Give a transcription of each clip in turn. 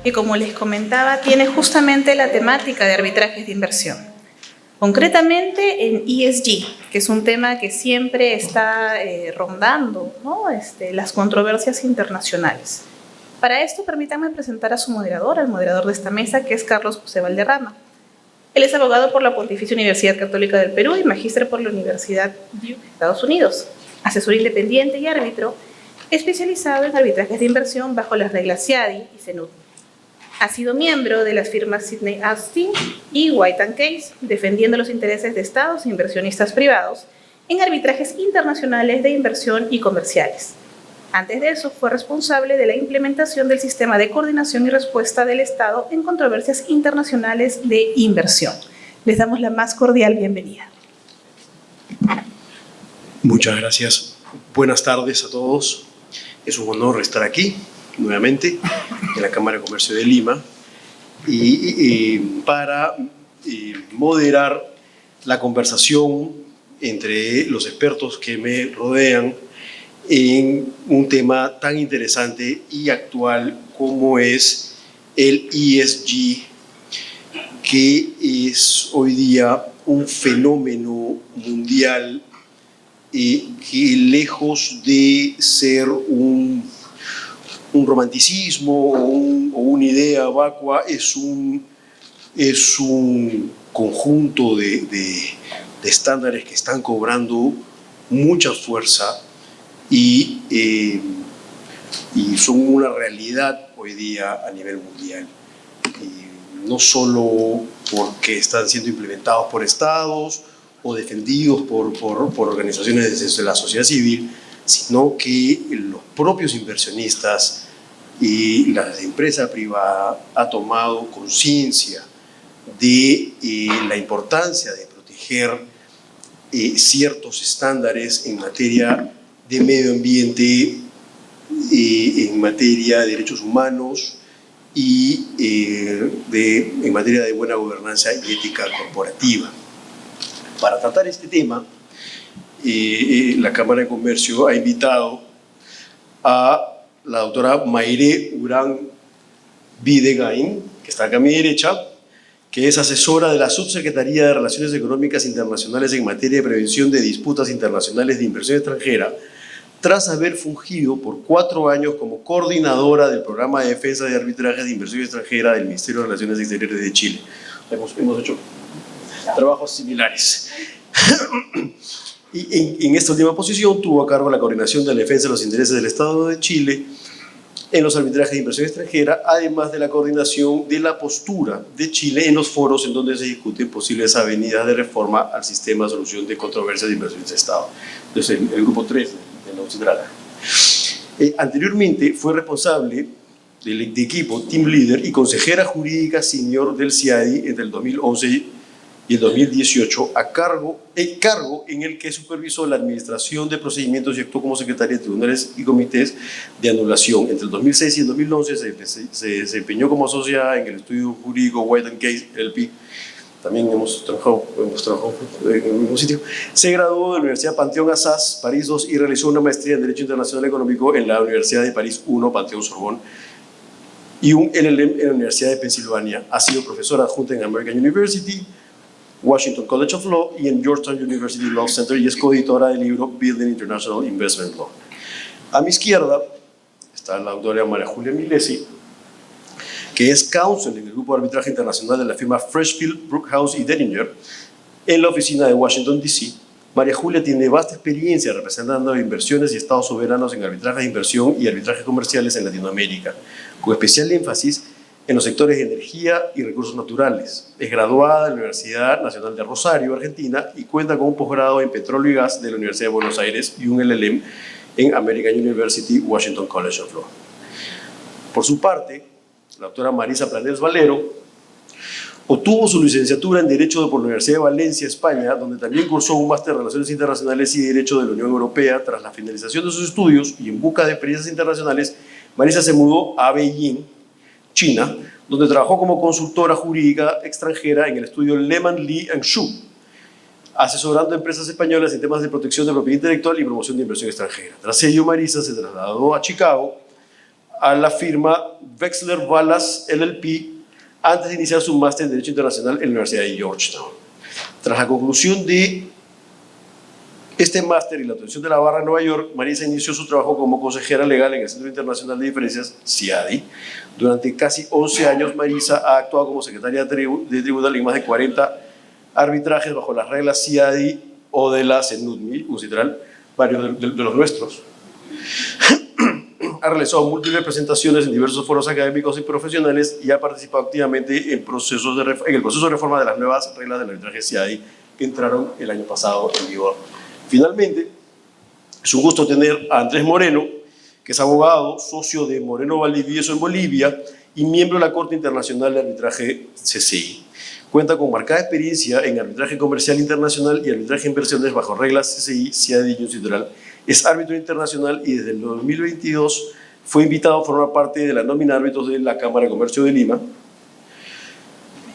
que, como les comentaba, tiene justamente la temática de arbitrajes de inversión. Concretamente en ESG, que es un tema que siempre está rondando, ¿no? Las controversias internacionales. Para esto, permítanme presentar a su moderador, al moderador de esta mesa, que es Carlos José Valderrama. Él es abogado por la Pontificia Universidad Católica del Perú y magíster por la Universidad Duke, Estados Unidos, asesor independiente y árbitro, especializado en arbitrajes de inversión bajo las reglas CIADI y CNUD. Ha sido miembro de las firmas Sidney Austin y White & Case, defendiendo los intereses de estados e inversionistas privados en arbitrajes internacionales de inversión y comerciales. Antes de eso, fue responsable de la implementación del sistema de coordinación y respuesta del Estado en controversias internacionales de inversión. Les damos la más cordial bienvenida. Muchas gracias. Buenas tardes a todos. Es un honor estar aquí nuevamente en la Cámara de Comercio de Lima para moderar la conversación entre los expertos que me rodean en un tema tan interesante y actual como es el ESG, que es hoy día un fenómeno mundial que, lejos de ser un romanticismo o una idea vacua, es un conjunto de estándares que están cobrando mucha fuerza y son una realidad hoy día a nivel mundial. No solo porque están siendo implementados por estados o defendidos por organizaciones de la sociedad civil, sino que los propios inversionistas y la empresa privada han tomado conciencia de la importancia de proteger ciertos estándares en materia de medio ambiente, en materia de derechos humanos y en materia de buena gobernanza y ética corporativa. Para tratar este tema, la Cámara de Comercio ha invitado a la doctora Mayre Urán Videgain, que está acá a mi derecha, que es asesora de la Subsecretaría de Relaciones Económicas Internacionales en materia de prevención de disputas internacionales de inversión extranjera, tras haber fungido por 4 años como coordinadora del Programa de Defensa de Arbitrajes de Inversión Extranjera del Ministerio de Relaciones Exteriores de Chile. Hemos hecho trabajos similares. Y en esta última posición tuvo a cargo la coordinación de la defensa de los intereses del Estado de Chile en los arbitrajes de inversión extranjera, además de la coordinación de la postura de Chile en los foros en donde se discuten posibles avenidas de reforma al sistema de solución de controversias de inversiones de Estado. Entonces, el grupo 3 de la UCITRALA. Anteriormente fue responsable de equipo, team leader y consejera jurídica senior del CIADI entre el 2011 y el 2018, cargo en el que supervisó la administración de procedimientos y actuó como secretaria de tribunales y comités de anulación. Entre el 2006 y el 2011 se desempeñó como asociada en el estudio jurídico White & Case, LP. También hemos trabajado en el mismo sitio. Se graduó de la Universidad Panteón Assas, París 2, y realizó una maestría en Derecho Internacional Económico en la Universidad de París 1, Panteón Sorbonne, y un LLM en la Universidad de Pensilvania. Ha sido profesora adjunta en American University, Washington College of Law y en Georgetown University Law Center, y es coeditora del libro Building International Investment Law. A mi izquierda está la doctora María Julia Milesi, que es counsel en el Grupo de Arbitraje Internacional de la firma Freshfield, Brookhouse y Denninger en la oficina de Washington, D.C. María Julia tiene vasta experiencia representando inversiones y estados soberanos en arbitraje de inversión y arbitraje comerciales en Latinoamérica, con especial énfasis en los sectores de energía y recursos naturales. Es graduada de la Universidad Nacional de Rosario, Argentina, y cuenta con un posgrado en petróleo y gas de la Universidad de Buenos Aires y un LLM en American University, Washington College of Law. Por su parte, la doctora Marisa Planels Valero obtuvo su licenciatura en Derecho por la Universidad de Valencia, España, donde también cursó un máster en Relaciones Internacionales y Derecho de la Unión Europea. Tras la finalización de sus estudios y en busca de experiencias internacionales, Marisa se mudó a Beijing, China, donde trabajó como consultora jurídica extranjera en el estudio Lehman, Lee & Shu, asesorando a empresas españolas en temas de protección de propiedad intelectual y promoción de inversión extranjera. Tras ello, Marisa se trasladó a Chicago a la firma Wexler Wallace LLP antes de iniciar su máster en Derecho Internacional en la Universidad de Georgetown. Tras la conclusión de este máster y la obtención de la barra de Nueva York, Marisa inició su trabajo como consejera legal en el Centro Internacional de Diferencias, CIADI. Durante casi 11 años, Marisa ha actuado como secretaria de tribunal en más de 40 arbitrajes bajo las reglas CIADI o de la CENUDMI, varios de los nuestros. Ha realizado múltiples presentaciones en diversos foros académicos y profesionales y ha participado activamente en el proceso de reforma de las nuevas reglas del arbitraje CIADI que entraron el año pasado en vigor. Finalmente, es un gusto tener a Andrés Moreno, que es abogado, socio de Moreno Valdivieso en Bolivia y miembro de la Corte Internacional de Arbitraje CCI. Cuenta con marcada experiencia en arbitraje comercial internacional y arbitraje de inversiones bajo reglas CCI, CIADI y UNCITRAL. Es árbitro internacional y desde el 2022 fue invitado a formar parte de la nómina de árbitros de la Cámara de Comercio de Lima,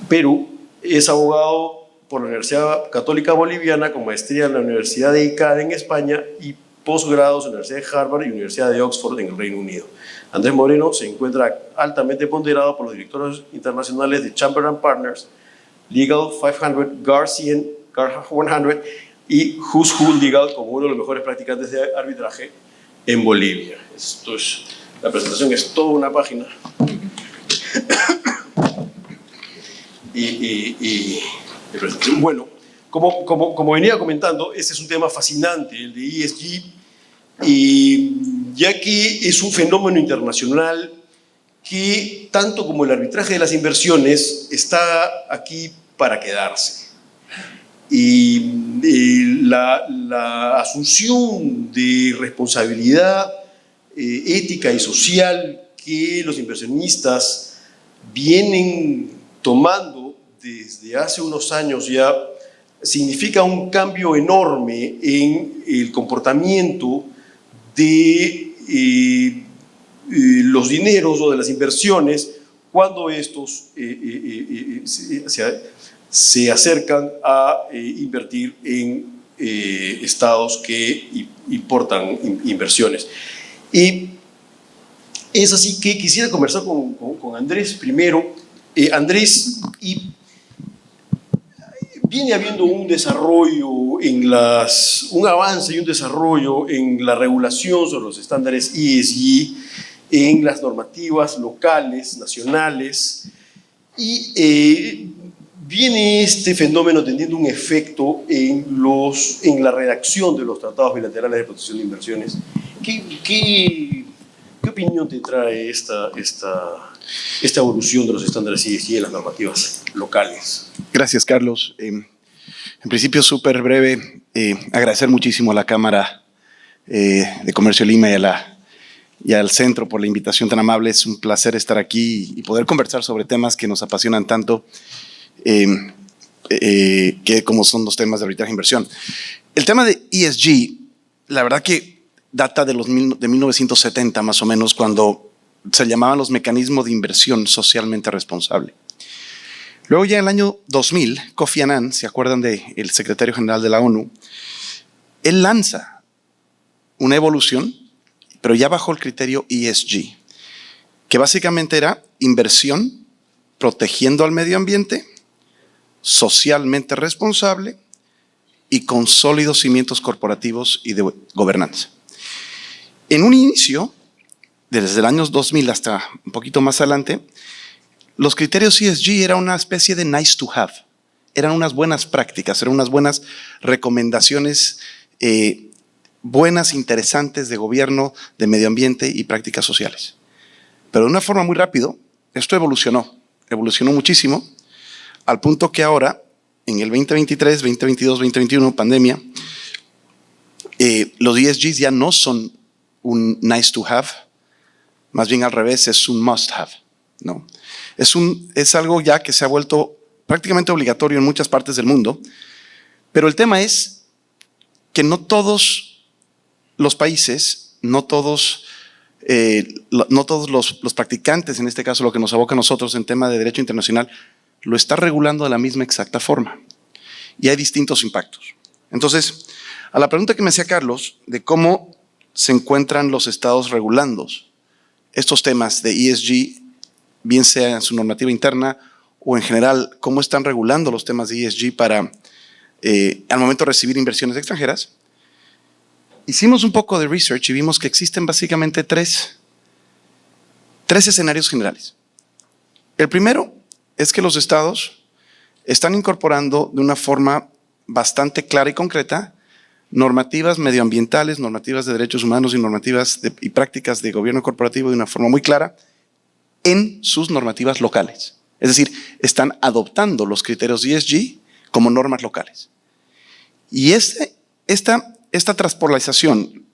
Perú. Es abogado por la Universidad Católica Boliviana con maestría en la Universidad de ICADE en España y posgrados en la Universidad de Harvard y Universidad de Oxford en el Reino Unido. Andrés Moreno se encuentra altamente ponderado por los directores internacionales de Chamberlain Partners, Legal 500, Garcian 100 y Who's Who Legal como uno de los mejores practicantes de arbitraje en Bolivia. La presentación es toda una página. Bueno, como venía comentando, este es un tema fascinante, el de ESG, ya que es un fenómeno internacional que, tanto como el arbitraje de las inversiones, está aquí para quedarse. La asunción de responsabilidad ética y social que los inversionistas vienen tomando desde hace unos años ya significa un cambio enorme en el comportamiento de los dineros o de las inversiones cuando estos se acercan a invertir en estados que importan inversiones. Y es así que quisiera conversar con Andrés primero. Andrés, viene habiendo un desarrollo un avance y un desarrollo en la regulación sobre los estándares ESG, en las normativas locales, nacionales, y viene este fenómeno teniendo un efecto en la redacción de los tratados bilaterales de protección de inversiones. ¿Qué opinión te trae esta evolución de los estándares ESG en las normativas locales? Gracias, Carlos. En principio, súper breve, agradecer muchísimo a la Cámara de Comercio de Lima y al Centro por la invitación tan amable. Es un placer estar aquí y poder conversar sobre temas que nos apasionan tanto, que como son los temas de arbitraje e inversión. El tema de ESG, la verdad que data de 1970 más o menos, cuando se llamaban los mecanismos de inversión socialmente responsable. Luego ya en el año 2000, Kofi Annan, ¿se acuerdan del secretario general de la ONU? Él lanza una evolución, pero ya bajo el criterio ESG, que básicamente era inversión protegiendo al medio ambiente, socialmente responsable y con sólidos cimientos corporativos y de gobernanza. En un inicio, desde el año 2000 hasta un poquito más adelante, los criterios ESG eran una especie de nice to have. Eran unas buenas prácticas, eran unas buenas recomendaciones, buenas, interesantes de gobierno, de medio ambiente y prácticas sociales. Pero de una forma muy rápida, esto evolucionó muchísimo, al punto que ahora, en el 2023, 2022, 2021, pandemia, los ESGs ya no son un nice to have, más bien al revés, es un must have, ¿no? Es algo ya que se ha vuelto prácticamente obligatorio en muchas partes del mundo, pero el tema es que no todos los países, no todos los practicantes, en este caso lo que nos aboca a nosotros en tema de derecho internacional, lo está regulando de la misma exacta forma. Y hay distintos impactos. Entonces, a la pregunta que me hacía Carlos de cómo se encuentran los estados regulando estos temas de ESG, bien sea en su normativa interna o en general, cómo están regulando los temas de ESG para, al momento de recibir inversiones extranjeras. Hicimos un poco de research y vimos que existen básicamente tres escenarios generales. El primero es que los estados están incorporando de una forma bastante clara y concreta normativas medioambientales, normativas de derechos humanos y normativas y prácticas de gobierno corporativo de una forma muy clara en sus normativas locales. Es decir, están adoptando los criterios ESG como normas locales. Y esta transpolarización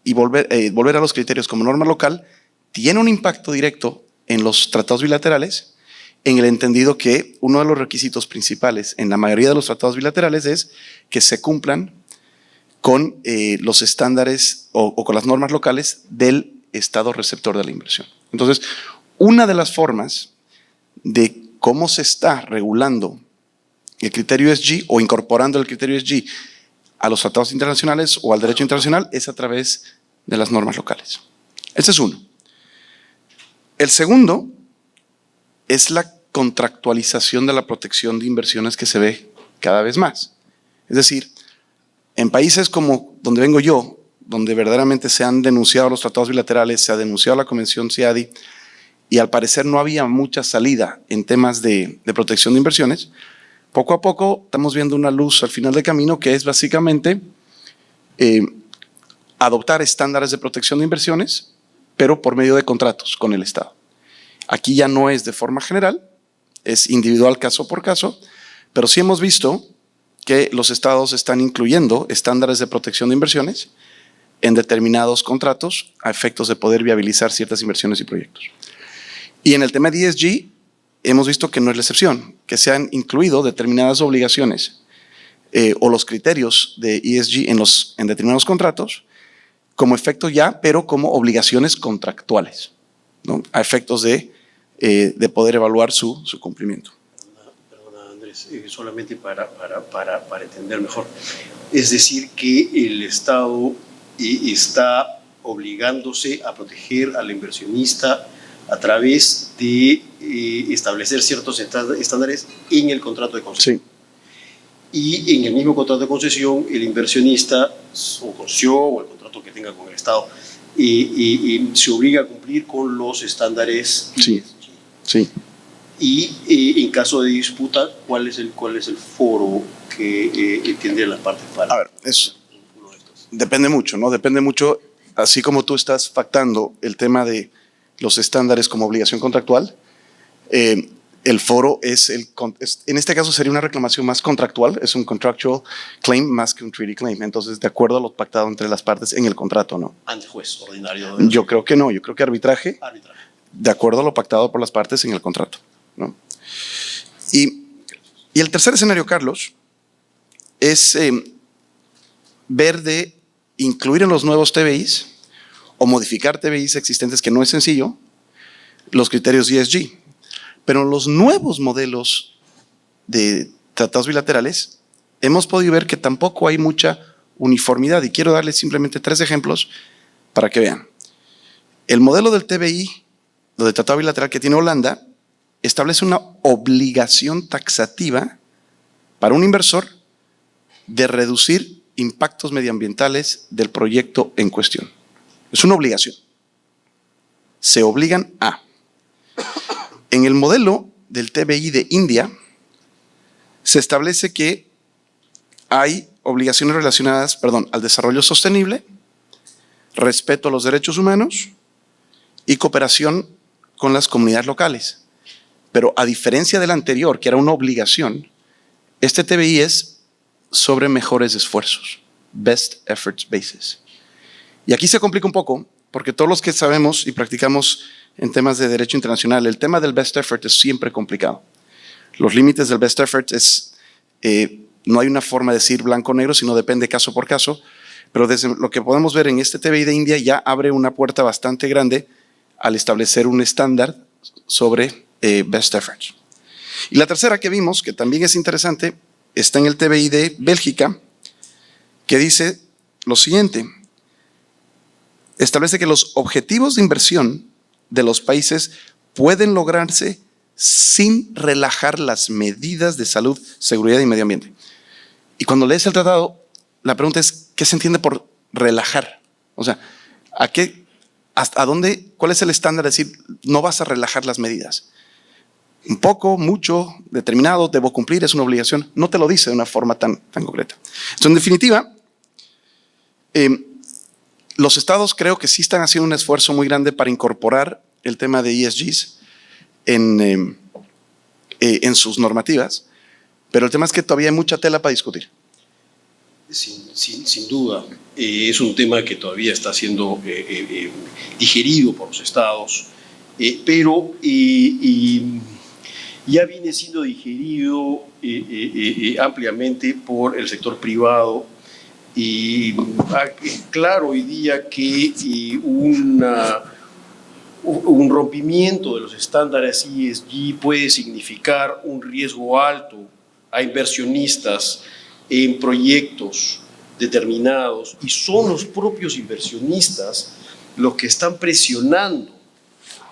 y volver a los criterios como norma local tiene un impacto directo en los tratados bilaterales, en el entendido que uno de los requisitos principales en la mayoría de los tratados bilaterales es que se cumplan con los estándares o con las normas locales del estado receptor de la inversión. Entonces, una de las formas de cómo se está regulando el criterio ESG o incorporando el criterio ESG a los tratados internacionales o al derecho internacional es a través de las normas locales. Ese es uno. El segundo es la contractualización de la protección de inversiones que se ve cada vez más. Es decir, en países como donde vengo yo, donde verdaderamente se han denunciado los tratados bilaterales, se ha denunciado la Convención CIADI y al parecer no había mucha salida en temas de protección de inversiones, poco a poco estamos viendo una luz al final del camino que es básicamente adoptar estándares de protección de inversiones, pero por medio de contratos con el Estado. Aquí ya no es de forma general, es individual caso por caso, pero sí hemos visto que los estados están incluyendo estándares de protección de inversiones en determinados contratos a efectos de poder viabilizar ciertas inversiones y proyectos. Y en el tema de ESG, hemos visto que no es la excepción, que se han incluido determinadas obligaciones o los criterios de ESG en determinados contratos como efecto ya, pero como obligaciones contractuales, ¿no? A efectos de poder evaluar su cumplimiento. Perdona, Andrés, solamente para entender mejor. Es decir, que el Estado está obligándose a proteger al inversionista a través de establecer ciertos estándares en el contrato de concesión. Sí. Y en el mismo contrato de concesión, el inversionista o concesión o el contrato que tenga con el Estado se obliga a cumplir con los estándares. Sí. Sí. Y en caso de disputa, ¿cuál es el foro que tendrían las partes para? A ver, uno de estos? Depende mucho, ¿no? Depende mucho, así como tú estás factando el tema de los estándares como obligación contractual, el foro en este caso sería una reclamación más contractual, es un contractual claim más que un treaty claim. Entonces, de acuerdo a lo pactado entre las partes en el contrato, ¿no? Ante juez ordinario. Yo creo que no, yo creo que arbitraje. De acuerdo a lo pactado por las partes en el contrato, ¿no? Y el tercer escenario, Carlos, es ver de incluir en los nuevos TBIs o modificar TBIs existentes, que no es sencillo, los criterios ESG. Pero en los nuevos modelos de tratados bilaterales hemos podido ver que tampoco hay mucha uniformidad y quiero darles simplemente 3 ejemplos para que vean. El modelo del TBI, lo de tratado bilateral que tiene Holanda, establece una obligación taxativa para un inversor de reducir impactos medioambientales del proyecto en cuestión. Es una obligación. Se obligan a. En el modelo del TBI de India, se establece que hay obligaciones relacionadas, al desarrollo sostenible, respeto a los derechos humanos y cooperación con las comunidades locales. Pero a diferencia del anterior, que era una obligación, este TBI es sobre mejores esfuerzos, best efforts basis. Y aquí se complica un poco, porque todos los que sabemos y practicamos en temas de derecho internacional, el tema del best effort es siempre complicado. Los límites del best effort no hay una forma de decir blanco o negro, sino depende caso por caso, pero desde lo que podemos ver en este TBI de India ya abre una puerta bastante grande al establecer un estándar sobre best efforts. Y la tercera que vimos, que también es interesante, está en el TBI de Bélgica, que dice lo siguiente: establece que los objetivos de inversión de los países pueden lograrse sin relajar las medidas de salud, seguridad y medio ambiente. Y cuando lees el tratado, la pregunta es, ¿qué se entiende por relajar? O sea, ¿hasta dónde, cuál es el estándar de decir, no vas a relajar las medidas? Un poco, mucho, determinado, debo cumplir, es una obligación. No te lo dice de una forma tan concreta. Entonces, en definitiva, los estados creo que sí están haciendo un esfuerzo muy grande para incorporar el tema de ESGs en sus normativas, pero el tema es que todavía hay mucha tela para discutir. Sin duda, es un tema que todavía está siendo digerido por los estados, pero ya viene siendo digerido ampliamente por el sector privado. Y claro, hoy día que un rompimiento de los estándares ESG puede significar un riesgo alto a inversionistas en proyectos determinados, y son los propios inversionistas los que están presionando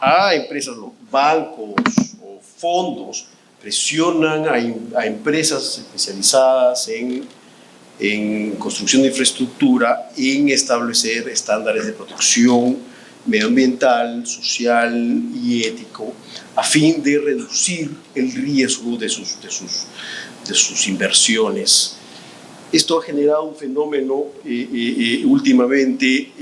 a empresas, los bancos o fondos presionan a empresas especializadas en construcción de infraestructura, en establecer estándares de protección medioambiental, social y ético, a fin de reducir el riesgo de sus inversiones. Esto ha generado un fenómeno últimamente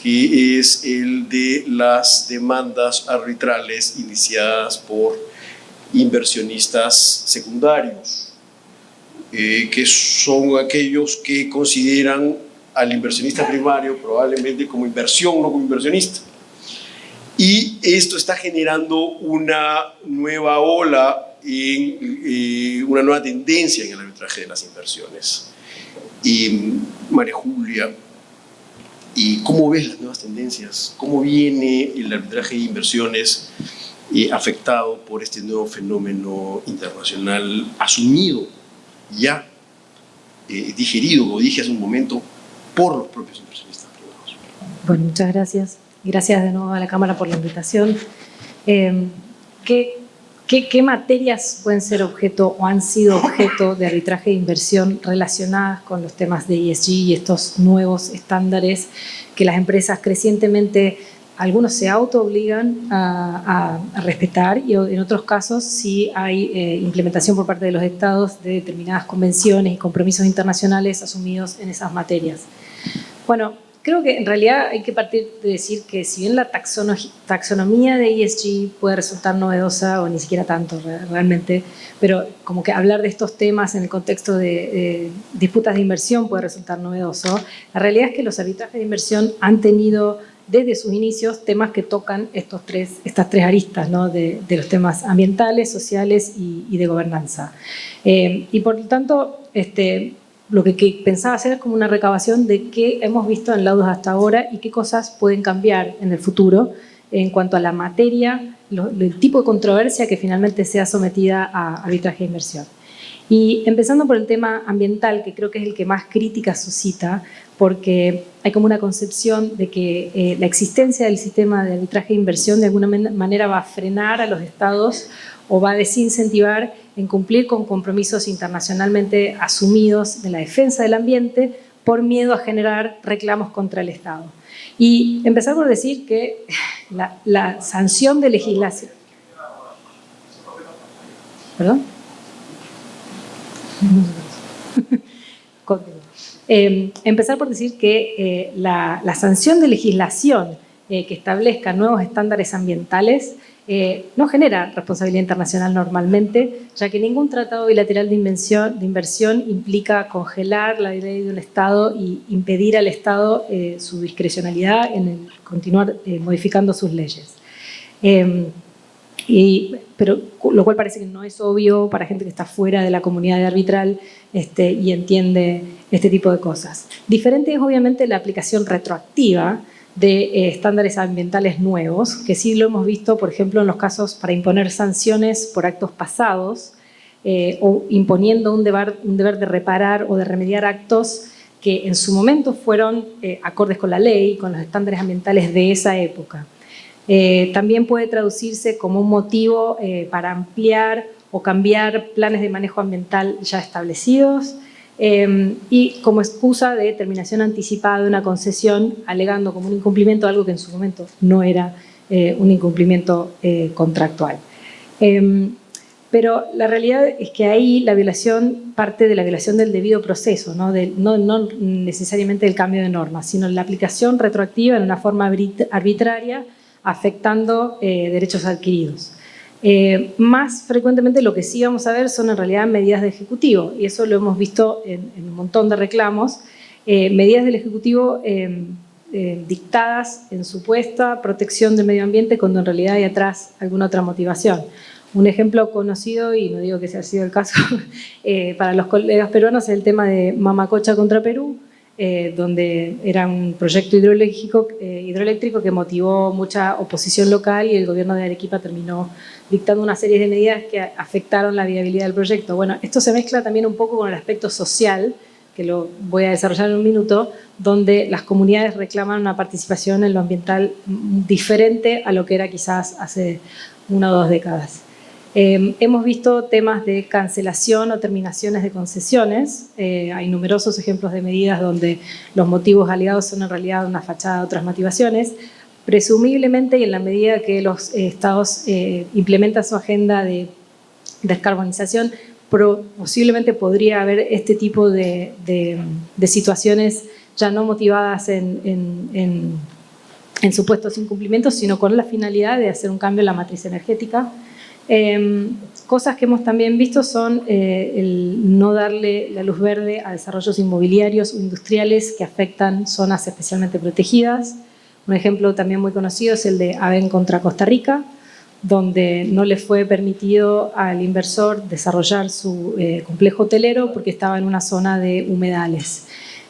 que es el de las demandas arbitrales iniciadas por inversionistas secundarios, que son aquellos que consideran al inversionista primario probablemente como inversión, no como inversionista. Y esto está generando una nueva ola, una nueva tendencia en el arbitraje de las inversiones. Y María Julia, ¿y cómo ves las nuevas tendencias? ¿Cómo viene el arbitraje de inversiones afectado por este nuevo fenómeno internacional asumido ya, digerido, como dije hace un momento, por los propios inversionistas privados? Bueno, muchas gracias. Gracias de nuevo a la Cámara por la invitación. ¿Qué materias pueden ser objeto o han sido objeto de arbitraje de inversión relacionadas con los temas de ESG y estos nuevos estándares que las empresas crecientemente, algunos se autoobligan a respetar, y en otros casos sí hay implementación por parte de los estados de determinadas convenciones y compromisos internacionales asumidos en esas materias? Bueno, creo que en realidad hay que partir de decir que si bien la taxonomía de ESG puede resultar novedosa, o ni siquiera tanto realmente, pero como que hablar de estos temas en el contexto de disputas de inversión puede resultar novedoso, la realidad es que los arbitrajes de inversión han tenido desde sus inicios temas que tocan estas tres aristas, ¿no? de los temas ambientales, sociales y de gobernanza. Y por lo tanto, lo que pensaba hacer es como una recabación de qué hemos visto en laudos hasta ahora y qué cosas pueden cambiar en el futuro en cuanto a la materia, el tipo de controversia que finalmente sea sometida a arbitraje de inversión. Y empezando por el tema ambiental, que creo que es el que más críticas suscita, porque hay como una concepción de que la existencia del sistema de arbitraje de inversión de alguna manera va a frenar a los estados o va a desincentivar en cumplir con compromisos internacionalmente asumidos de la defensa del ambiente por miedo a generar reclamos contra el Estado. Y empezar por decir que la sanción de legislación... ¿Perdón? Empezar por decir que la sanción de legislación que establezca nuevos estándares ambientales no genera responsabilidad internacional normalmente, ya que ningún tratado bilateral de inversión implica congelar la ley de un Estado y impedir al Estado su discrecionalidad en el continuar modificando sus leyes. Pero lo cual parece que no es obvio para gente que está fuera de la comunidad arbitral y entiende este tipo de cosas. Diferente es obviamente la aplicación retroactiva de estándares ambientales nuevos, que sí lo hemos visto, por ejemplo, en los casos para imponer sanciones por actos pasados o imponiendo un deber de reparar o de remediar actos que en su momento fueron acordes con la ley, con los estándares ambientales de esa época. También puede traducirse como un motivo para ampliar o cambiar planes de manejo ambiental ya establecidos, y como excusa de terminación anticipada de una concesión, alegando como un incumplimiento algo que en su momento no era un incumplimiento contractual. Pero la realidad es que ahí la violación parte de la violación del debido proceso, no necesariamente del cambio de normas, sino la aplicación retroactiva en una forma arbitraria, afectando derechos adquiridos. Más frecuentemente lo que sí vamos a ver son en realidad medidas de Ejecutivo, y eso lo hemos visto en un montón de reclamos, medidas del Ejecutivo dictadas en supuesta protección del medio ambiente cuando en realidad hay atrás alguna otra motivación. Un ejemplo conocido, y no digo que ese ha sido el caso para los colegas peruanos, es el tema de Mamacocha contra Perú, donde era un proyecto hidroeléctrico que motivó mucha oposición local y el gobierno de Arequipa terminó dictando una serie de medidas que afectaron la viabilidad del proyecto. Bueno, esto se mezcla también un poco con el aspecto social, que lo voy a desarrollar en un minuto, donde las comunidades reclaman una participación en lo ambiental diferente a lo que era quizás hace 1 o 2 décadas. Hemos visto temas de cancelación o terminaciones de concesiones. Hay numerosos ejemplos de medidas donde los motivos alegados son en realidad una fachada de otras motivaciones. Presumiblemente, y en la medida que los estados implementan su agenda de descarbonización, posiblemente podría haber este tipo de situaciones ya no motivadas en supuestos incumplimientos, sino con la finalidad de hacer un cambio en la matriz energética. Cosas que hemos también visto son el no darle la luz verde a desarrollos inmobiliarios o industriales que afectan zonas especialmente protegidas. Un ejemplo también muy conocido es el de AVEN contra Costa Rica, donde no le fue permitido al inversor desarrollar su complejo hotelero porque estaba en una zona de humedales.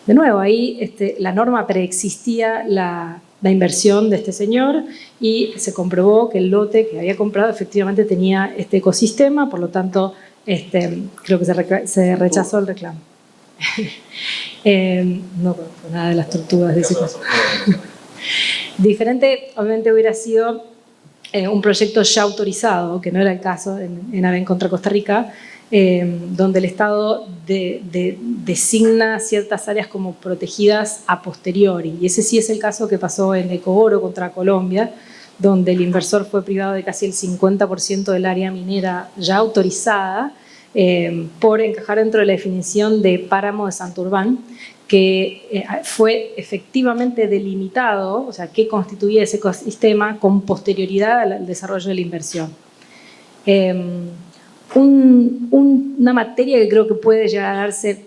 De nuevo, ahí la norma preexistía la inversión de este señor y se comprobó que el lote que había comprado efectivamente tenía este ecosistema, por lo tanto creo que se rechazó el reclamo. No conozco nada de las tortugas de ese caso. Diferente obviamente hubiera sido un proyecto ya autorizado, que no era el caso en AVEN contra Costa Rica, donde el Estado designa ciertas áreas como protegidas a posteriori. Y ese sí es el caso que pasó en Ecooro contra Colombia, donde el inversor fue privado de casi el 50% del área minera ya autorizada por encajar dentro de la definición de páramo de Santurbán, que fue efectivamente delimitado, o sea, que constituía ese ecosistema con posterioridad al desarrollo de la inversión. Una materia que creo que puede llegar a darse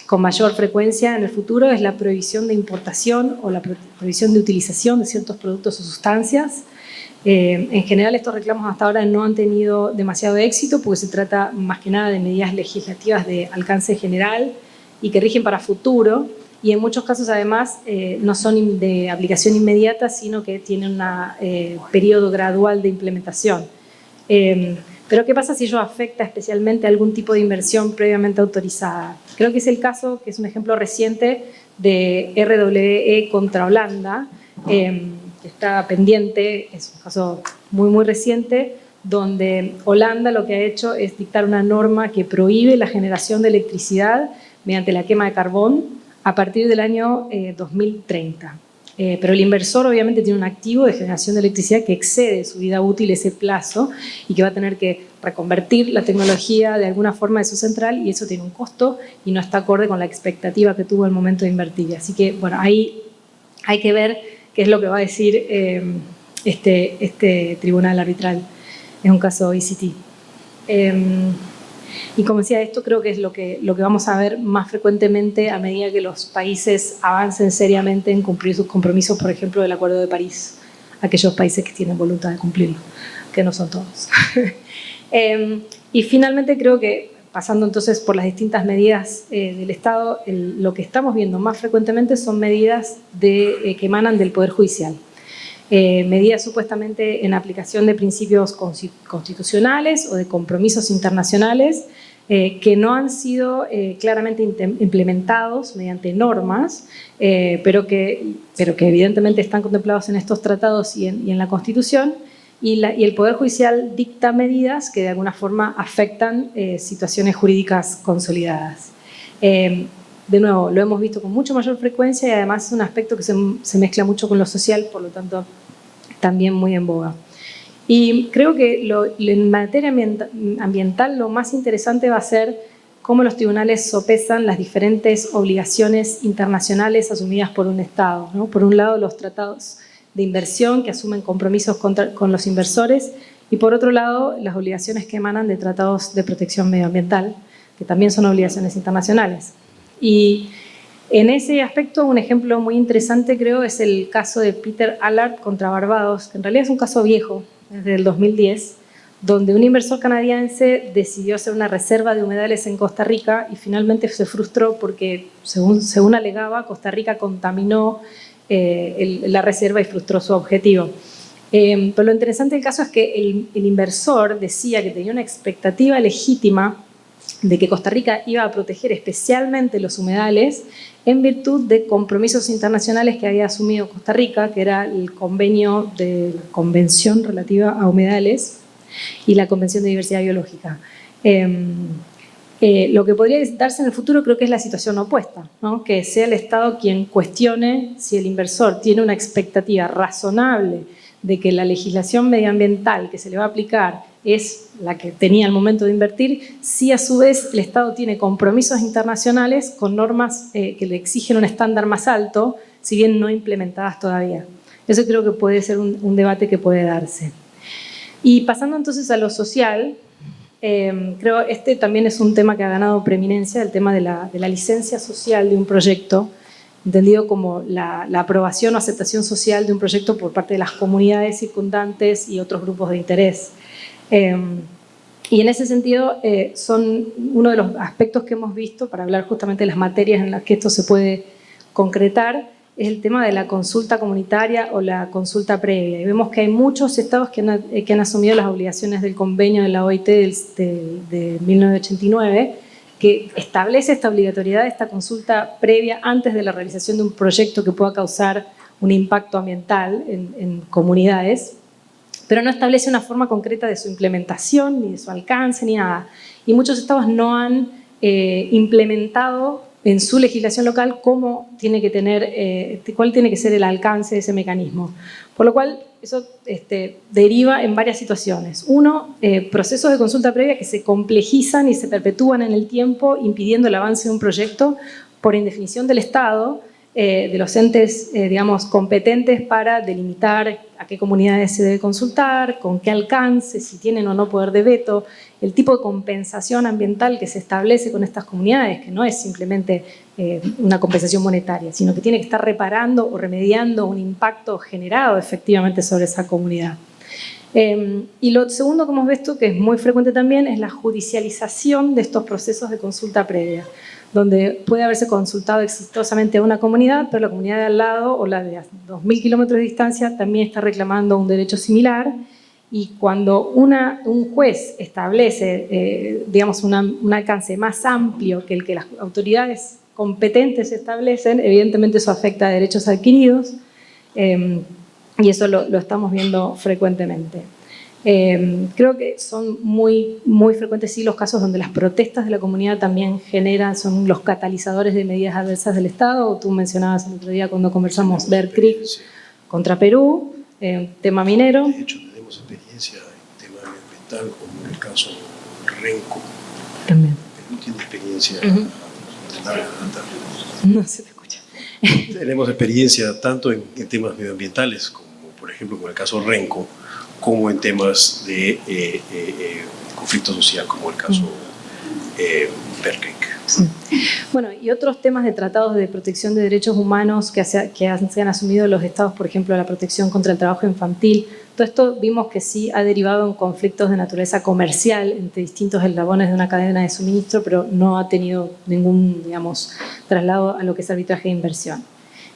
con mayor frecuencia en el futuro es la prohibición de importación o la prohibición de utilización de ciertos productos o sustancias. En general, estos reclamos hasta ahora no han tenido demasiado éxito porque se trata más que nada de medidas legislativas de alcance general y que rigen para futuro, y en muchos casos además no son de aplicación inmediata, sino que tienen un periodo gradual de implementación. Pero ¿qué pasa si ello afecta especialmente a algún tipo de inversión previamente autorizada? Creo que es el caso, que es un ejemplo reciente de RWE contra Holanda, que está pendiente, es un caso muy reciente, donde Holanda lo que ha hecho es dictar una norma que prohíbe la generación de electricidad mediante la quema de carbón a partir del año 2030. Pero el inversor obviamente tiene un activo de generación de electricidad que excede su vida útil ese plazo y que va a tener que reconvertir la tecnología de alguna forma de su central, y eso tiene un costo y no está acorde con la expectativa que tuvo al momento de invertir. Así que, bueno, ahí hay que ver qué es lo que va a decir este tribunal arbitral. Es un caso ECT. Y como decía, esto creo que es lo que vamos a ver más frecuentemente a medida que los países avancen seriamente en cumplir sus compromisos, por ejemplo, del Acuerdo de París, aquellos países que tienen voluntad de cumplirlo, que no son todos. Y finalmente creo que, pasando entonces por las distintas medidas del Estado, lo que estamos viendo más frecuentemente son medidas que emanan del Poder Judicial. Medidas supuestamente en aplicación de principios constitucionales o de compromisos internacionales, que no han sido claramente implementados mediante normas, pero que evidentemente están contemplados en estos tratados y en la Constitución, y el Poder Judicial dicta medidas que de alguna forma afectan situaciones jurídicas consolidadas. De nuevo, lo hemos visto con mucho mayor frecuencia y además es un aspecto que se mezcla mucho con lo social, por lo tanto también muy en boga. Y creo que en materia ambiental lo más interesante va a ser cómo los tribunales sopesan las diferentes obligaciones internacionales asumidas por un Estado, ¿no? Por un lado, los tratados de inversión que asumen compromisos con los inversores y por otro lado, las obligaciones que emanan de tratados de protección medioambiental, que también son obligaciones internacionales. Y en ese aspecto, un ejemplo muy interesante, creo, es el caso de Peter Allard contra Barbados, que en realidad es un caso viejo, desde el 2010, donde un inversor canadiense decidió hacer una reserva de humedales en Costa Rica y finalmente se frustró porque, según alegaba, Costa Rica contaminó la reserva y frustró su objetivo. Pero lo interesante del caso es que el inversor decía que tenía una expectativa legítima de que Costa Rica iba a proteger especialmente los humedales en virtud de compromisos internacionales que había asumido Costa Rica, que era el convenio de la Convención relativa a humedales y la Convención de Diversidad Biológica. Lo que podría darse en el futuro creo que es la situación opuesta, ¿no? Que sea el Estado quien cuestione si el inversor tiene una expectativa razonable de que la legislación medioambiental que se le va a aplicar es la que tenía al momento de invertir, si a su vez el Estado tiene compromisos internacionales con normas que le exigen un estándar más alto, si bien no implementadas todavía. Eso creo que puede ser un debate que puede darse. Y pasando entonces a lo social, creo este también es un tema que ha ganado preeminencia, el tema de la licencia social de un proyecto, entendido como la aprobación o aceptación social de un proyecto por parte de las comunidades circundantes y otros grupos de interés. Y en ese sentido son uno de los aspectos que hemos visto para hablar justamente de las materias en las que esto se puede concretar, es el tema de la consulta comunitaria o la consulta previa. Y vemos que hay muchos estados que han asumido las obligaciones del convenio de la OIT de 1989, que establece esta obligatoriedad de esta consulta previa antes de la realización de un proyecto que pueda causar un impacto ambiental en comunidades, pero no establece una forma concreta de su implementación, ni de su alcance, ni nada. Y muchos estados no han implementado en su legislación local cómo tiene que tener, cuál tiene que ser el alcance de ese mecanismo. Por lo cual, eso deriva en varias situaciones. Uno, procesos de consulta previa que se complejizan y se perpetúan en el tiempo, impidiendo el avance de un proyecto por indefinición del Estado, de los entes, digamos, competentes para delimitar a qué comunidades se debe consultar, con qué alcance, si tienen o no poder de veto, el tipo de compensación ambiental que se establece con estas comunidades, que no es simplemente una compensación monetaria, sino que tiene que estar reparando o remediando un impacto generado efectivamente sobre esa comunidad. Y lo segundo que hemos visto, que es muy frecuente también, es la judicialización de estos procesos de consulta previa, donde puede haberse consultado exitosamente a una comunidad, pero la comunidad de al lado o la de 2.000 kilómetros de distancia también está reclamando un derecho similar, y cuando un juez establece, digamos, un alcance más amplio que el que las autoridades competentes establecen, evidentemente eso afecta a derechos adquiridos, y eso lo estamos viendo frecuentemente. Creo que son muy frecuentes sí los casos donde las protestas de la comunidad también son los catalizadores de medidas adversas del Estado. Tú mencionabas el otro día cuando conversamos Bear Creek contra Perú, tema minero. De hecho, tenemos experiencia en tema ambiental, como en el caso Renco. También. Perú tiene experiencia de larga data. No se te escucha. Tenemos experiencia tanto en temas medioambientales, como por ejemplo con el caso Renco, como en temas de conflicto social, como el caso Bear Creek. Sí. Bueno, y otros temas de tratados de protección de derechos humanos que se han asumido los estados, por ejemplo, la protección contra el trabajo infantil. Todo esto vimos que sí ha derivado en conflictos de naturaleza comercial entre distintos eslabones de una cadena de suministro, pero no ha tenido ningún, digamos, traslado a lo que es arbitraje de inversión.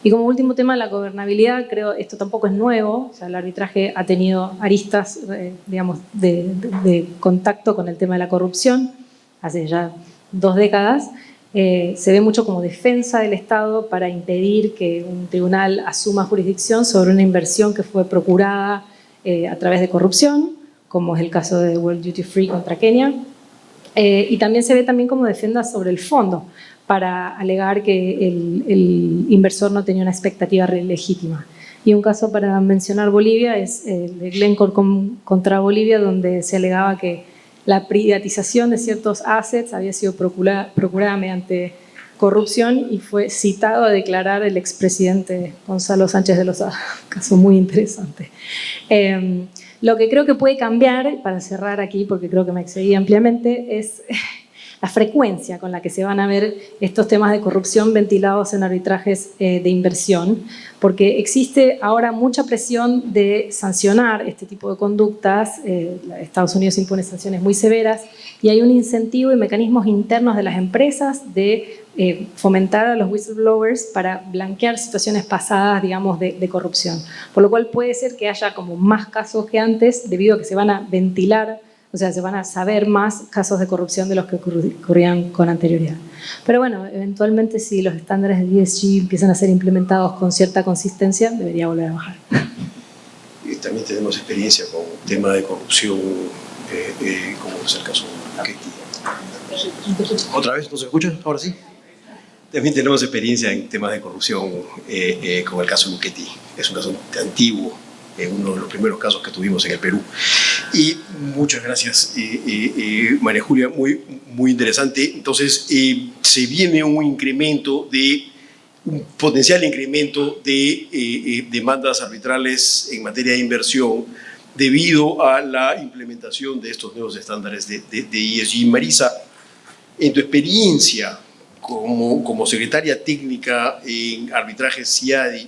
Y como último tema, la gobernabilidad, creo esto tampoco es nuevo, o sea, el arbitraje ha tenido aristas, digamos, de contacto con el tema de la corrupción. hace ya 2 décadas, se ve mucho como defensa del Estado para impedir que un tribunal asuma jurisdicción sobre una inversión que fue procurada a través de corrupción, como es el caso de World Duty Free contra Kenia. Y también se ve también como defensa sobre el fondo, para alegar que el inversor no tenía una expectativa legítima. Y un caso para mencionar Bolivia es el de Glencore contra Bolivia, donde se alegaba que la privatización de ciertos assets había sido procurada mediante corrupción y fue citado a declarar el expresidente Gonzalo Sánchez de Lozada. Un caso muy interesante. Lo que creo que puede cambiar, para cerrar aquí, porque creo que me excedí ampliamente, es la frecuencia con la que se van a ver estos temas de corrupción ventilados en arbitrajes de inversión, porque existe ahora mucha presión de sancionar este tipo de conductas. Estados Unidos impone sanciones muy severas y hay un incentivo y mecanismos internos de las empresas de fomentar a los whistleblowers para blanquear situaciones pasadas, digamos, de corrupción. Por lo cual puede ser que haya como más casos que antes, debido a que se van a ventilar, o sea, se van a saber más casos de corrupción de los que ocurrían con anterioridad. Pero bueno, eventualmente si los estándares de ESG empiezan a ser implementados con cierta consistencia, debería volver a bajar. Y también tenemos experiencia con tema de corrupción, como es el caso de Ketty. ¿Otra vez? ¿No se escucha? ¿Ahora sí? También tenemos experiencia en temas de corrupción con el caso de Ketty. Es un caso antiguo, uno de los primeros casos que tuvimos en el Perú. Y muchas gracias, María Julia, muy interesante. Entonces, se viene un potencial incremento de demandas arbitrales en materia de inversión debido a la implementación de estos nuevos estándares de ESG. Marisa, en tu experiencia como secretaria técnica en arbitraje CIADI,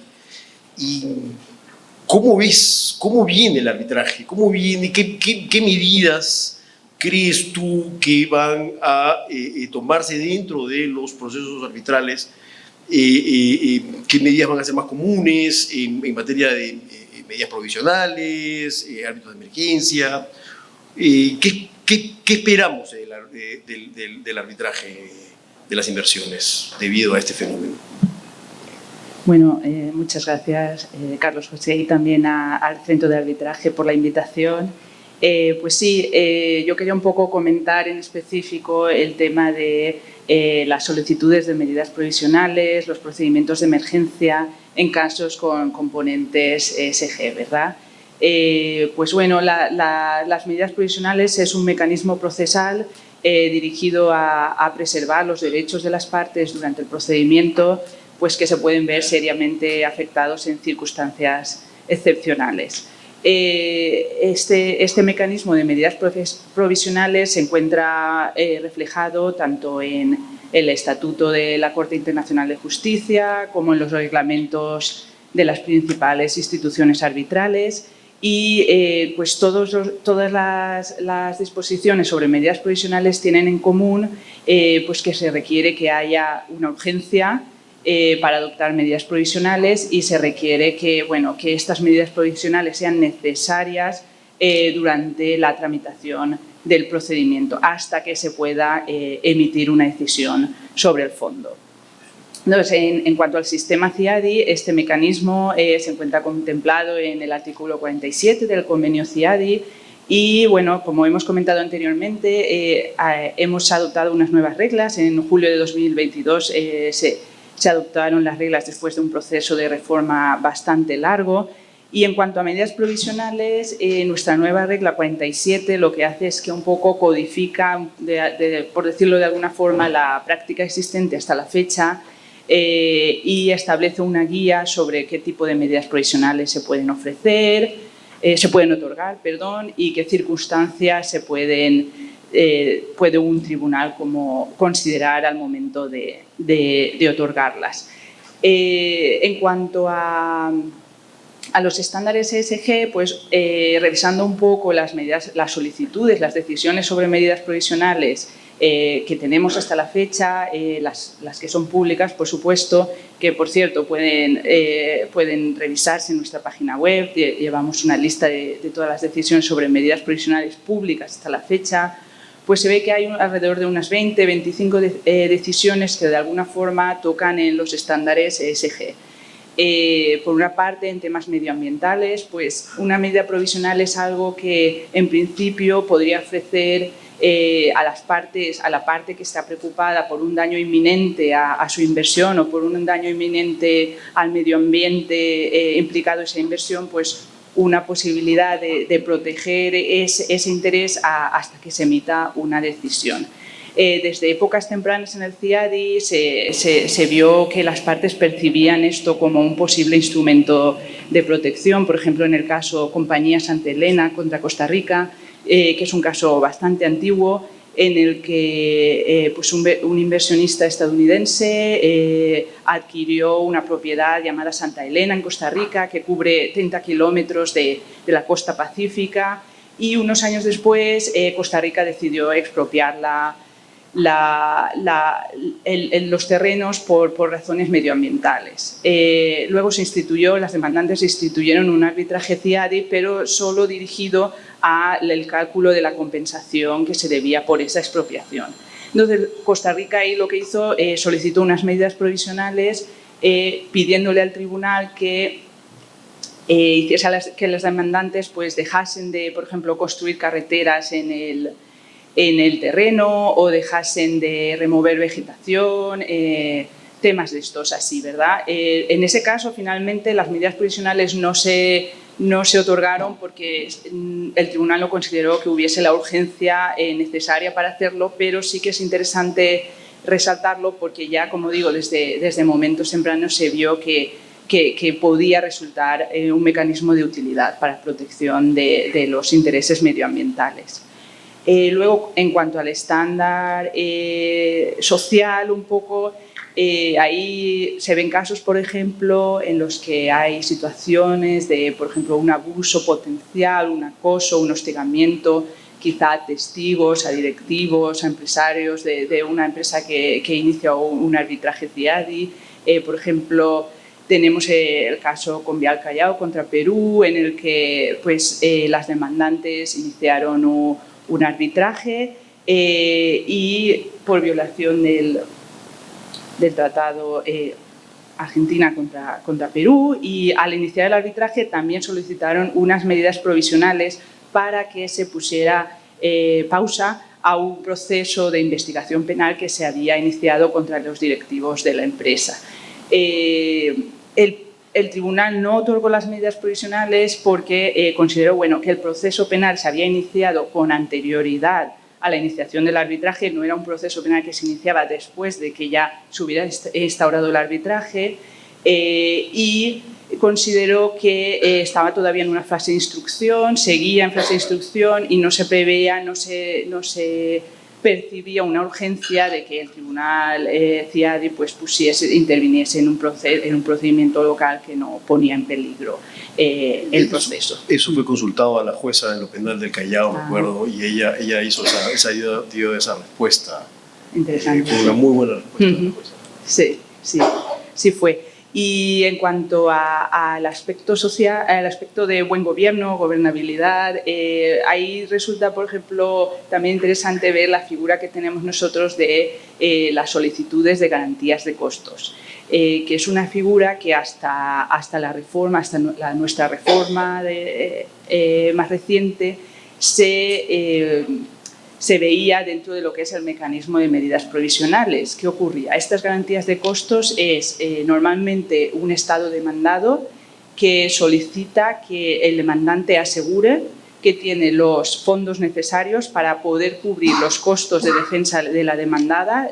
¿cómo ves, cómo viene el arbitraje? ¿Cómo viene? ¿Qué medidas crees tú que van a tomarse dentro de los procesos arbitrales? ¿Qué medidas van a ser más comunes en materia de medidas provisionales, árbitros de emergencia? ¿Qué esperamos del arbitraje de las inversiones debido a este fenómeno? Bueno, muchas gracias, Carlos José, y también al Centro de Arbitraje por la invitación. Pues sí, yo quería un poco comentar en específico el tema de las solicitudes de medidas provisionales, los procedimientos de emergencia en casos con componentes ESG, ¿verdad? Pues bueno, las medidas provisionales es un mecanismo procesal dirigido a preservar los derechos de las partes durante el procedimiento, pues que se pueden ver seriamente afectados en circunstancias excepcionales. Este mecanismo de medidas provisionales se encuentra reflejado tanto en el Estatuto de la Corte Internacional de Justicia como en los reglamentos de las principales instituciones arbitrales y pues todas las disposiciones sobre medidas provisionales tienen en común pues que se requiere que haya una urgencia para adoptar medidas provisionales y se requiere que estas medidas provisionales sean necesarias durante la tramitación del procedimiento hasta que se pueda emitir una decisión sobre el fondo. Entonces, en cuanto al sistema CIADI, este mecanismo se encuentra contemplado en el artículo 47 del convenio CIADI y, bueno, como hemos comentado anteriormente, hemos adoptado unas nuevas reglas. En julio de 2022 se adoptaron las reglas después de un proceso de reforma bastante largo. Y en cuanto a medidas provisionales, nuestra nueva regla 47 lo que hace es que un poco codifica, por decirlo de alguna forma, la práctica existente hasta la fecha y establece una guía sobre qué tipo de medidas provisionales se pueden otorgar, y qué circunstancias puede un tribunal considerar al momento de otorgarlas. En cuanto a los estándares ESG, pues revisando un poco las solicitudes, las decisiones sobre medidas provisionales que tenemos hasta la fecha, las que son públicas, por supuesto, que por cierto pueden revisarse en nuestra página web. Llevamos una lista de todas las decisiones sobre medidas provisionales públicas hasta la fecha. pues se ve que hay alrededor de unas 20, 25 decisiones que de alguna forma tocan en los estándares ESG. Por una parte, en temas medioambientales, pues una medida provisional es algo que en principio podría ofrecer a la parte que está preocupada por un daño inminente a su inversión o por un daño inminente al medio ambiente implicado en esa inversión, pues una posibilidad de proteger ese interés hasta que se emita una decisión. Desde épocas tempranas en el CIADI se vio que las partes percibían esto como un posible instrumento de protección. Por ejemplo, en el caso Compañía Santa Elena contra Costa Rica, que es un caso bastante antiguo, en el que pues un inversionista estadounidense adquirió una propiedad llamada Santa Elena en Costa Rica, que cubre 30 kilómetros de la costa pacífica, y unos años después Costa Rica decidió expropiar los terrenos por razones medioambientales. Luego las demandantes instituyeron un arbitraje CIADI, pero solo dirigido al cálculo de la compensación que se debía por esa expropiación. Entonces, Costa Rica ahí lo que hizo, solicitó unas medidas provisionales pidiéndole al tribunal que hiciese que las demandantes pues, dejasen de, por ejemplo, construir carreteras en el terreno o dejasen de remover vegetación, temas de estos así, ¿verdad? En ese caso, finalmente, las medidas provisionales no se otorgaron porque el tribunal no consideró que hubiese la urgencia necesaria para hacerlo, pero sí que es interesante resaltarlo porque ya, como digo, desde momentos tempranos se vio que podía resultar un mecanismo de utilidad para protección de los intereses medioambientales. Luego, en cuanto al estándar social, un poco, ahí se ven casos, por ejemplo, en los que hay situaciones de, por ejemplo, un abuso potencial, un acoso, un hostigamiento, quizá a testigos, a directivos, a empresarios de una empresa que inicia un arbitraje CIADI. Por ejemplo, tenemos el caso con Vial Callao contra Perú, en el que pues, las demandantes iniciaron un arbitraje y por violación del tratado Argentina contra Perú, y al iniciar el arbitraje también solicitaron unas medidas provisionales para que se pusiera pausa a un proceso de investigación penal que se había iniciado contra los directivos de la empresa. El tribunal no otorgó las medidas provisionales porque consideró que el proceso penal se había iniciado con anterioridad a la iniciación del arbitraje, no era un proceso penal que se iniciaba después de que ya se hubiera instaurado el arbitraje, y consideró que estaba todavía en una fase de instrucción, seguía en fase de instrucción y no se preveía, no se percibía una urgencia de que el tribunal CIADI pues, interviniese en un procedimiento local que no ponía en peligro el proceso. Eso fue consultado a la jueza en lo penal del Callao, me acuerdo, y ella dio esa respuesta. Interesante. Una muy buena respuesta de la jueza. Sí fue. Y en cuanto al aspecto social, al aspecto de buen gobierno, gobernabilidad, ahí resulta, por ejemplo, también interesante ver la figura que tenemos nosotros de las solicitudes de garantías de costos, que es una figura que hasta la reforma, hasta nuestra reforma más reciente, se veía dentro de lo que es el mecanismo de medidas provisionales. ¿Qué ocurría? Estas garantías de costos es normalmente un Estado demandado que solicita que el demandante asegure que tiene los fondos necesarios para poder cubrir los costos de defensa de la demandada,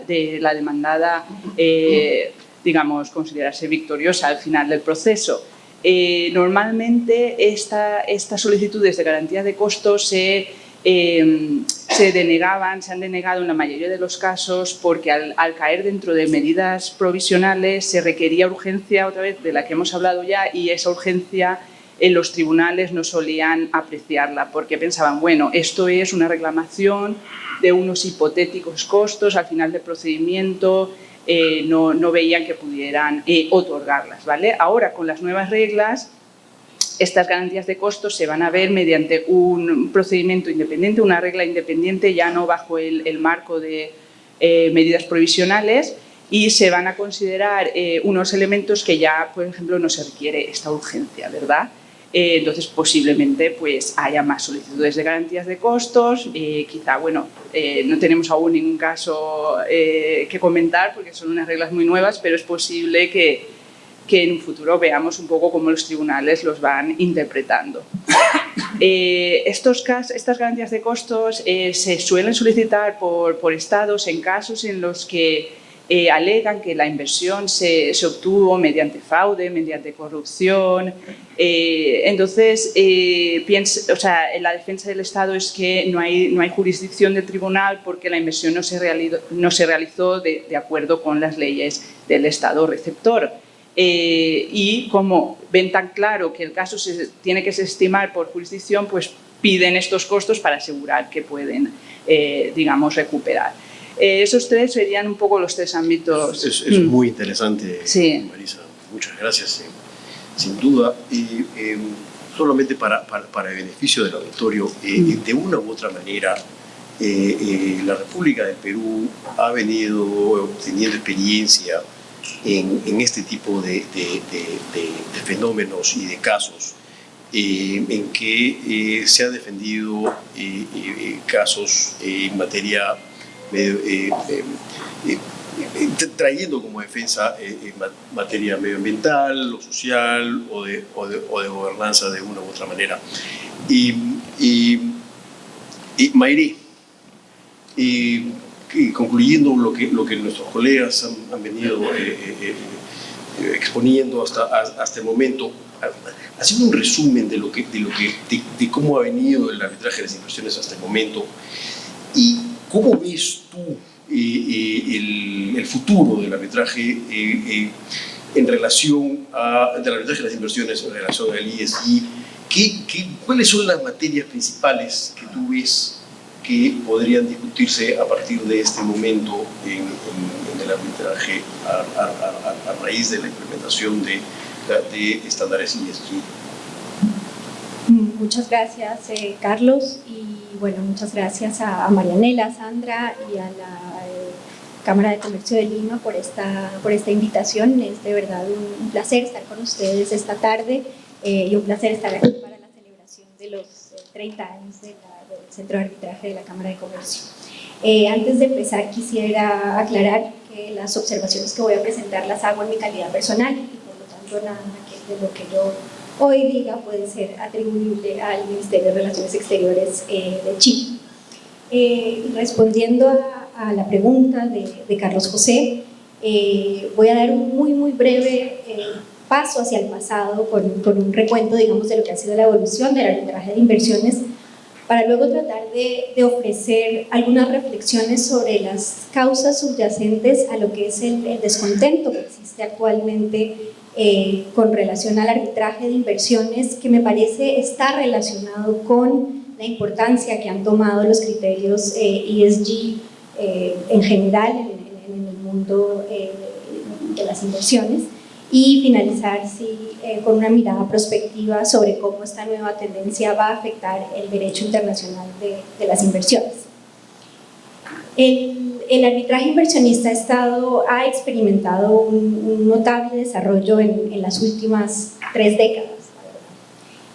digamos, considerarse victoriosa al final del proceso. Normalmente estas solicitudes de garantía de costos se han denegado en la mayoría de los casos porque al caer dentro de medidas provisionales se requería urgencia, otra vez, de la que hemos hablado ya, y esa urgencia en los tribunales no solían apreciarla porque pensaban, esto es una reclamación de unos hipotéticos costos al final del procedimiento, no veían que pudieran otorgarlas, ¿vale? Ahora, con las nuevas reglas, estas garantías de costos se van a ver mediante un procedimiento independiente, una regla independiente, ya no bajo el marco de medidas provisionales, y se van a considerar unos elementos que ya, por ejemplo, no se requiere esta urgencia, ¿verdad? Entonces, posiblemente pues, haya más solicitudes de garantías de costos. Quizá, bueno, no tenemos aún ningún caso que comentar porque son unas reglas muy nuevas, pero es posible que en un futuro veamos un poco cómo los tribunales los van interpretando. Estas garantías de costos se suelen solicitar por estados en casos en los que alegan que la inversión se obtuvo mediante fraude, mediante corrupción. Entonces, la defensa del Estado es que no hay jurisdicción del tribunal porque la inversión no se realizó de acuerdo con las leyes del Estado receptor. Y como ven tan claro que el caso se tiene que desestimar por jurisdicción, pues piden estos costos para asegurar que pueden, digamos, recuperar. Esos tres serían un poco los tres ámbitos. Es muy interesante, sí. Marisa. Muchas gracias. Sin duda, solamente para el beneficio del auditorio, de una u otra manera, la República del Perú ha venido teniendo experiencia en este tipo de fenómenos y de casos en que se ha defendido casos en materia trayendo como defensa materia medioambiental o social o de gobernanza de una u otra manera. Y Mayrí, concluyendo lo que nuestros colegas han venido exponiendo hasta el momento, haciendo un resumen de cómo ha venido el arbitraje de las inversiones hasta el momento y cómo ves tú el futuro del arbitraje en relación del arbitraje de las inversiones en relación al ESG. ¿Cuáles son las materias principales que tú ves que podrían discutirse a partir de este momento en el arbitraje a raíz de la implementación de estándares ESG? Muchas gracias, Carlos, y bueno, muchas gracias a Marianela, Sandra y a la Cámara de Comercio de Lima por esta invitación. Es de verdad un placer estar con ustedes esta tarde y un placer estar aquí para la celebración de los 30 años del Centro de Arbitraje de la Cámara de Comercio. Antes de empezar, quisiera aclarar que las observaciones que voy a presentar las hago en mi calidad personal y por lo tanto nada de lo que yo hoy diga puede ser atribuible al Ministerio de Relaciones Exteriores de Chile. Respondiendo a la pregunta de Carlos José, voy a dar un muy breve paso hacia el pasado con un recuento, digamos, de lo que ha sido la evolución del arbitraje de inversiones, para luego tratar de ofrecer algunas reflexiones sobre las causas subyacentes a lo que es el descontento que existe actualmente con relación al arbitraje de inversiones, que me parece está relacionado con la importancia que han tomado los criterios ESG en general en el mundo de las inversiones, y finalizar con una mirada prospectiva sobre cómo esta nueva tendencia va a afectar el derecho internacional de las inversiones. El arbitraje inversionista ha experimentado un notable desarrollo en las últimas 3 décadas.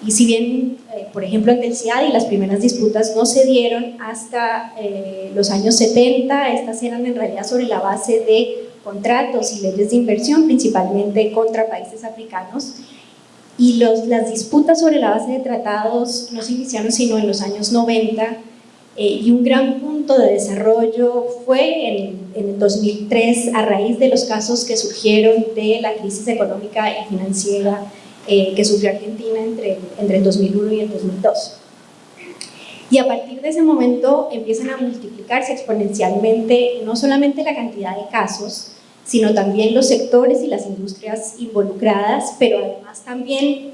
Y si bien, por ejemplo, ante el CIADI las primeras disputas no se dieron hasta los años 70, estas eran en realidad sobre la base de contratos y leyes de inversión, principalmente contra países africanos, y las disputas sobre la base de tratados no se iniciaron sino en los años 90, y un gran punto de desarrollo fue en el 2003 a raíz de los casos que surgieron de la crisis económica y financiera que sufrió Argentina entre el 2001 y el 2002. Y a partir de ese momento empiezan a multiplicarse exponencialmente no solamente la cantidad de casos, sino también los sectores y las industrias involucradas, pero además también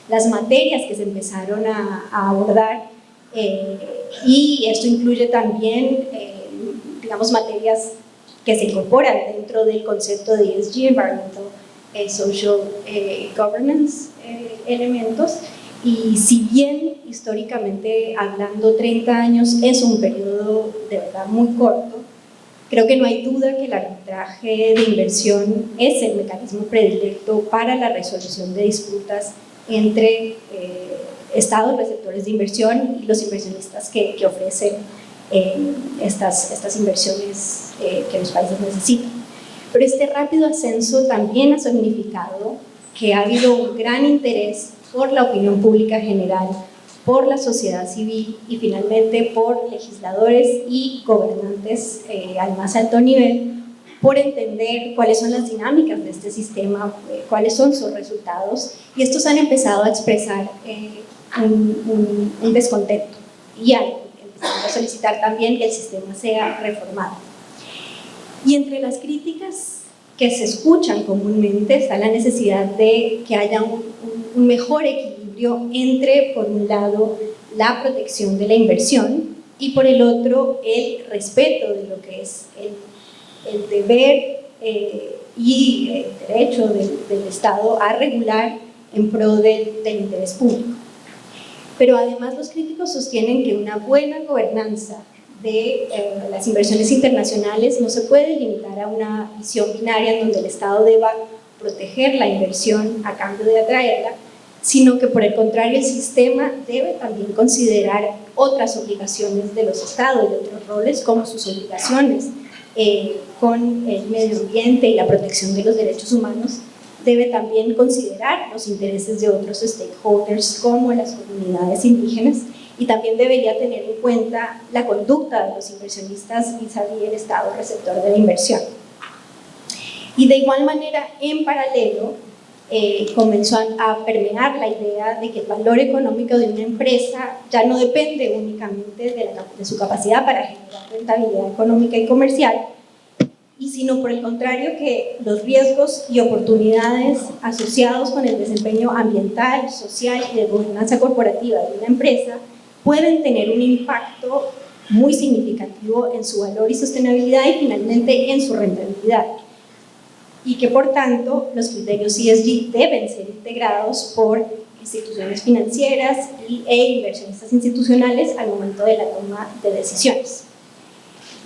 las materias que se empezaron a abordar, y esto incluye también, digamos, materias que se incorporan dentro del concepto de ESG, Environmental social governance elementos, y si bien históricamente hablando 30 años es un periodo de verdad muy corto, creo que no hay duda que el arbitraje de inversión es el mecanismo predilecto para la resolución de disputas entre estados receptores de inversión y los inversionistas que ofrecen estas inversiones que los países necesitan. Pero este rápido ascenso también ha significado que ha habido un gran interés por la opinión pública general, por la sociedad civil y finalmente por legisladores y gobernantes al más alto nivel, por entender cuáles son las dinámicas de este sistema, cuáles son sus resultados, y estos han empezado a expresar un descontento y han empezado a solicitar también que el sistema sea reformado. Y entre las críticas que se escuchan comúnmente está la necesidad de que haya un mejor equilibrio entre, por un lado, la protección de la inversión y por el otro, el respeto de lo que es el deber y el derecho del Estado a regular en pro del interés público. Pero además los críticos sostienen que una buena gobernanza de las inversiones internacionales no se puede limitar a una visión binaria en donde el Estado deba proteger la inversión a cambio de atraerla, sino que por el contrario el sistema debe también considerar otras obligaciones de los Estados y otros roles como sus obligaciones con el medio ambiente y la protección de los derechos humanos. Debe también considerar los intereses de otros stakeholders como las comunidades indígenas, y también debería tener en cuenta la conducta de los inversionistas vis-a-vis el Estado receptor de la inversión. Y de igual manera, en paralelo, comenzó a permear la idea de que el valor económico de una empresa ya no depende únicamente de su capacidad para generar rentabilidad económica y comercial, y sino por el contrario que los riesgos y oportunidades asociados con el desempeño ambiental, social y de gobernanza corporativa de una empresa pueden tener un impacto muy significativo en su valor y sostenibilidad y finalmente en su rentabilidad, y que por tanto los criterios ESG deben ser integrados por instituciones financieras e inversionistas institucionales al momento de la toma de decisiones.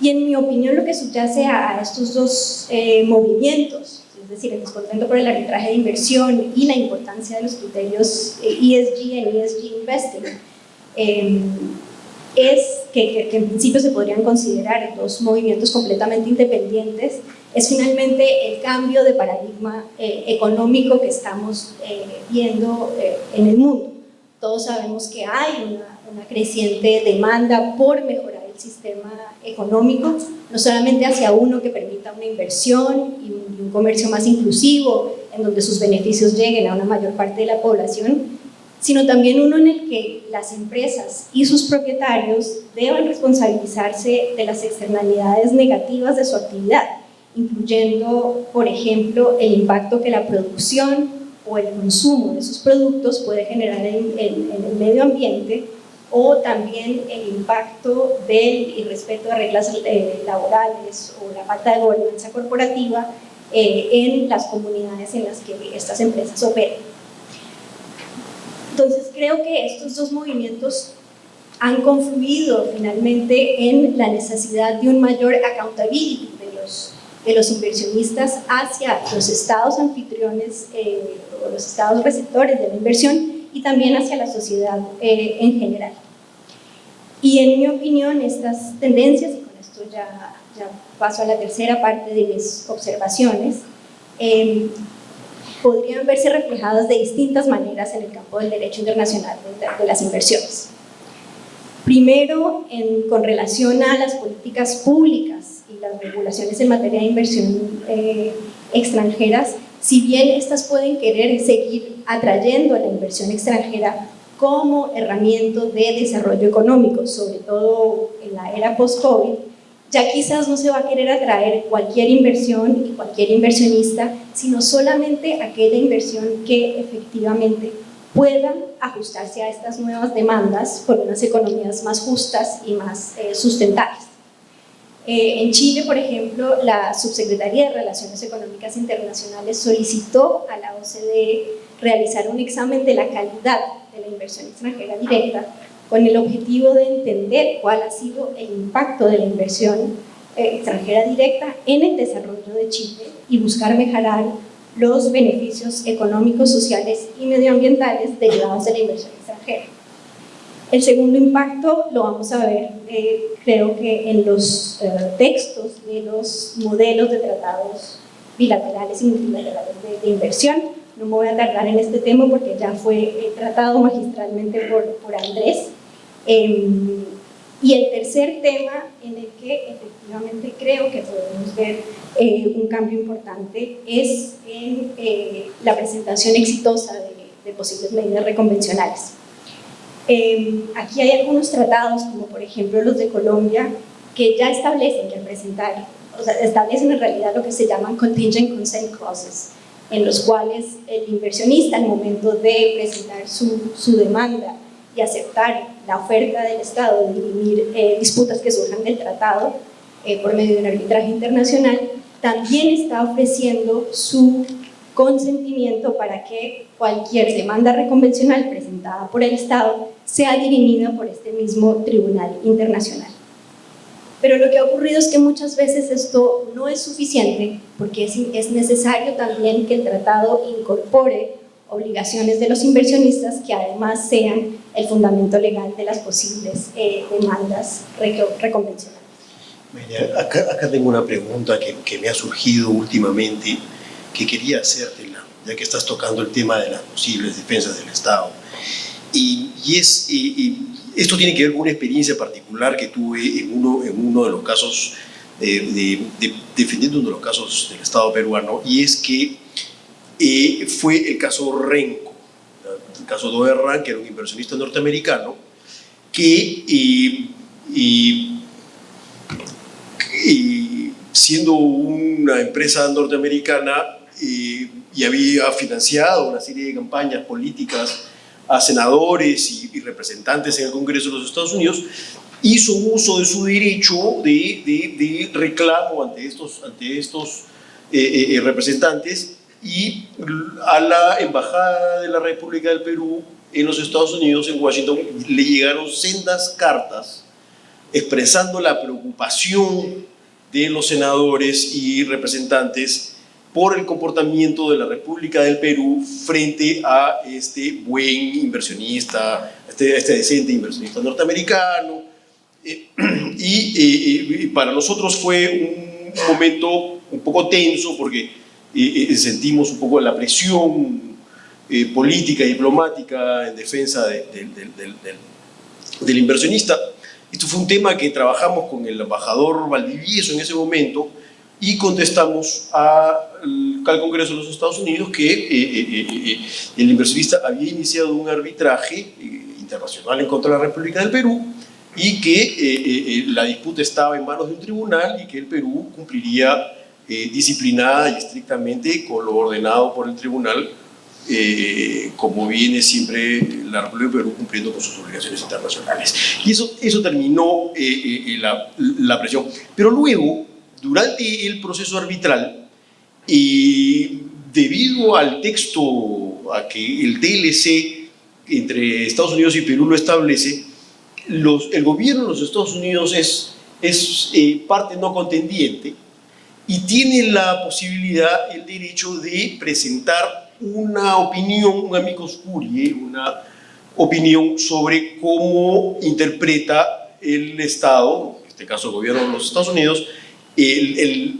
Y en mi opinión lo que subyace a estos dos movimientos, es decir, el descontento por el arbitraje de inversión y la importancia de los criterios ESG en ESG Investing, es que en principio se podrían considerar dos movimientos completamente independientes, es finalmente el cambio de paradigma económico que estamos viendo en el mundo. Todos sabemos que hay una creciente demanda por mejorar el sistema económico, no solamente hacia uno que permita una inversión y un comercio más inclusivo, en donde sus beneficios lleguen a una mayor parte de la población, sino también uno en el que las empresas y sus propietarios deban responsabilizarse de las externalidades negativas de su actividad, incluyendo, por ejemplo, el impacto que la producción o el consumo de sus productos puede generar en el medio ambiente, o también el impacto del irrespeto de reglas laborales o la falta de gobernanza corporativa en las comunidades en las que estas empresas operan. Entonces creo que estos dos movimientos han confluido finalmente en la necesidad de un mayor accountability de los inversionistas hacia los estados anfitriones o los estados receptores de la inversión y también hacia la sociedad en general. Y en mi opinión estas tendencias, y con esto ya paso a la tercera parte de mis observaciones, podrían verse reflejadas de distintas maneras en el campo del derecho internacional de las inversiones. Primero, con relación a las políticas públicas y las regulaciones en materia de inversión extranjeras, si bien estas pueden querer seguir atrayendo a la inversión extranjera como herramienta de desarrollo económico, sobre todo en la era post-COVID, ya quizás no se va a querer atraer cualquier inversión y cualquier inversionista, sino solamente aquella inversión que efectivamente pueda ajustarse a estas nuevas demandas por unas economías más justas y más sustentables. En Chile, por ejemplo, la Subsecretaría de Relaciones Económicas Internacionales solicitó a la OCDE realizar un examen de la calidad de la inversión extranjera directa con el objetivo de entender cuál ha sido el impacto de la inversión extranjera directa en el desarrollo de Chile y buscar mejorar los beneficios económicos, sociales y medioambientales derivados de la inversión extranjera. El segundo impacto lo vamos a ver, creo que en los textos de los modelos de tratados bilaterales y multilaterales de inversión. No me voy a tardar en este tema porque ya fue tratado magistralmente por Andrés. Y el tercer tema en el que efectivamente creo que podemos ver un cambio importante es en la presentación exitosa de posibles medidas reconvencionales. Aquí hay algunos tratados, como por ejemplo los de Colombia, que ya establecen que al presentar, o sea, establecen en realidad lo que se llaman contingent consent clauses, en los cuales el inversionista al momento de presentar su demanda y aceptar la oferta del Estado de dirimir disputas que surjan del tratado por medio de un arbitraje internacional, también está ofreciendo su consentimiento para que cualquier demanda reconvencional presentada por el Estado sea dirimida por este mismo tribunal internacional. Pero lo que ha ocurrido es que muchas veces esto no es suficiente porque es necesario también que el tratado incorpore obligaciones de los inversionistas que además sean el fundamento legal de las posibles demandas reconvencionales. Acá tengo una pregunta que me ha surgido últimamente, que quería hacértela, ya que estás tocando el tema de las posibles defensas del Estado. Esto tiene que ver con una experiencia particular que tuve en uno de los casos, defendiendo uno de los casos del Estado peruano, y es que fue el caso Renco, el caso Doerran, que era un inversionista norteamericano, que siendo una empresa norteamericana y había financiado una serie de campañas políticas a senadores y representantes en el Congreso de los Estados Unidos, hizo uso de su derecho de reclamo ante estos representantes, y a la Embajada de la República del Perú en los Estados Unidos, en Washington, le llegaron sendas cartas expresando la preocupación de los senadores y representantes por el comportamiento de la República del Perú frente a este buen inversionista, este decente inversionista norteamericano. Y para nosotros fue un momento un poco tenso porque sentimos un poco la presión política y diplomática en defensa del inversionista. Esto fue un tema que trabajamos con el embajador Valdivieso en ese momento y contestamos al Congreso de los Estados Unidos que el inversionista había iniciado un arbitraje internacional en contra de la República del Perú y que la disputa estaba en manos de un tribunal y que el Perú cumpliría disciplinada y estrictamente con lo ordenado por el tribunal, como viene siempre la República del Perú cumpliendo con sus obligaciones internacionales. Y eso terminó la presión. Pero luego, durante el proceso arbitral, debido al texto, a que el TLC entre Estados Unidos y Perú lo establece, el gobierno de los Estados Unidos es parte no contendiente y tiene la posibilidad, el derecho de presentar una opinión, un amicus curiae, una opinión sobre cómo interpreta el Estado, en este caso el gobierno de los Estados Unidos,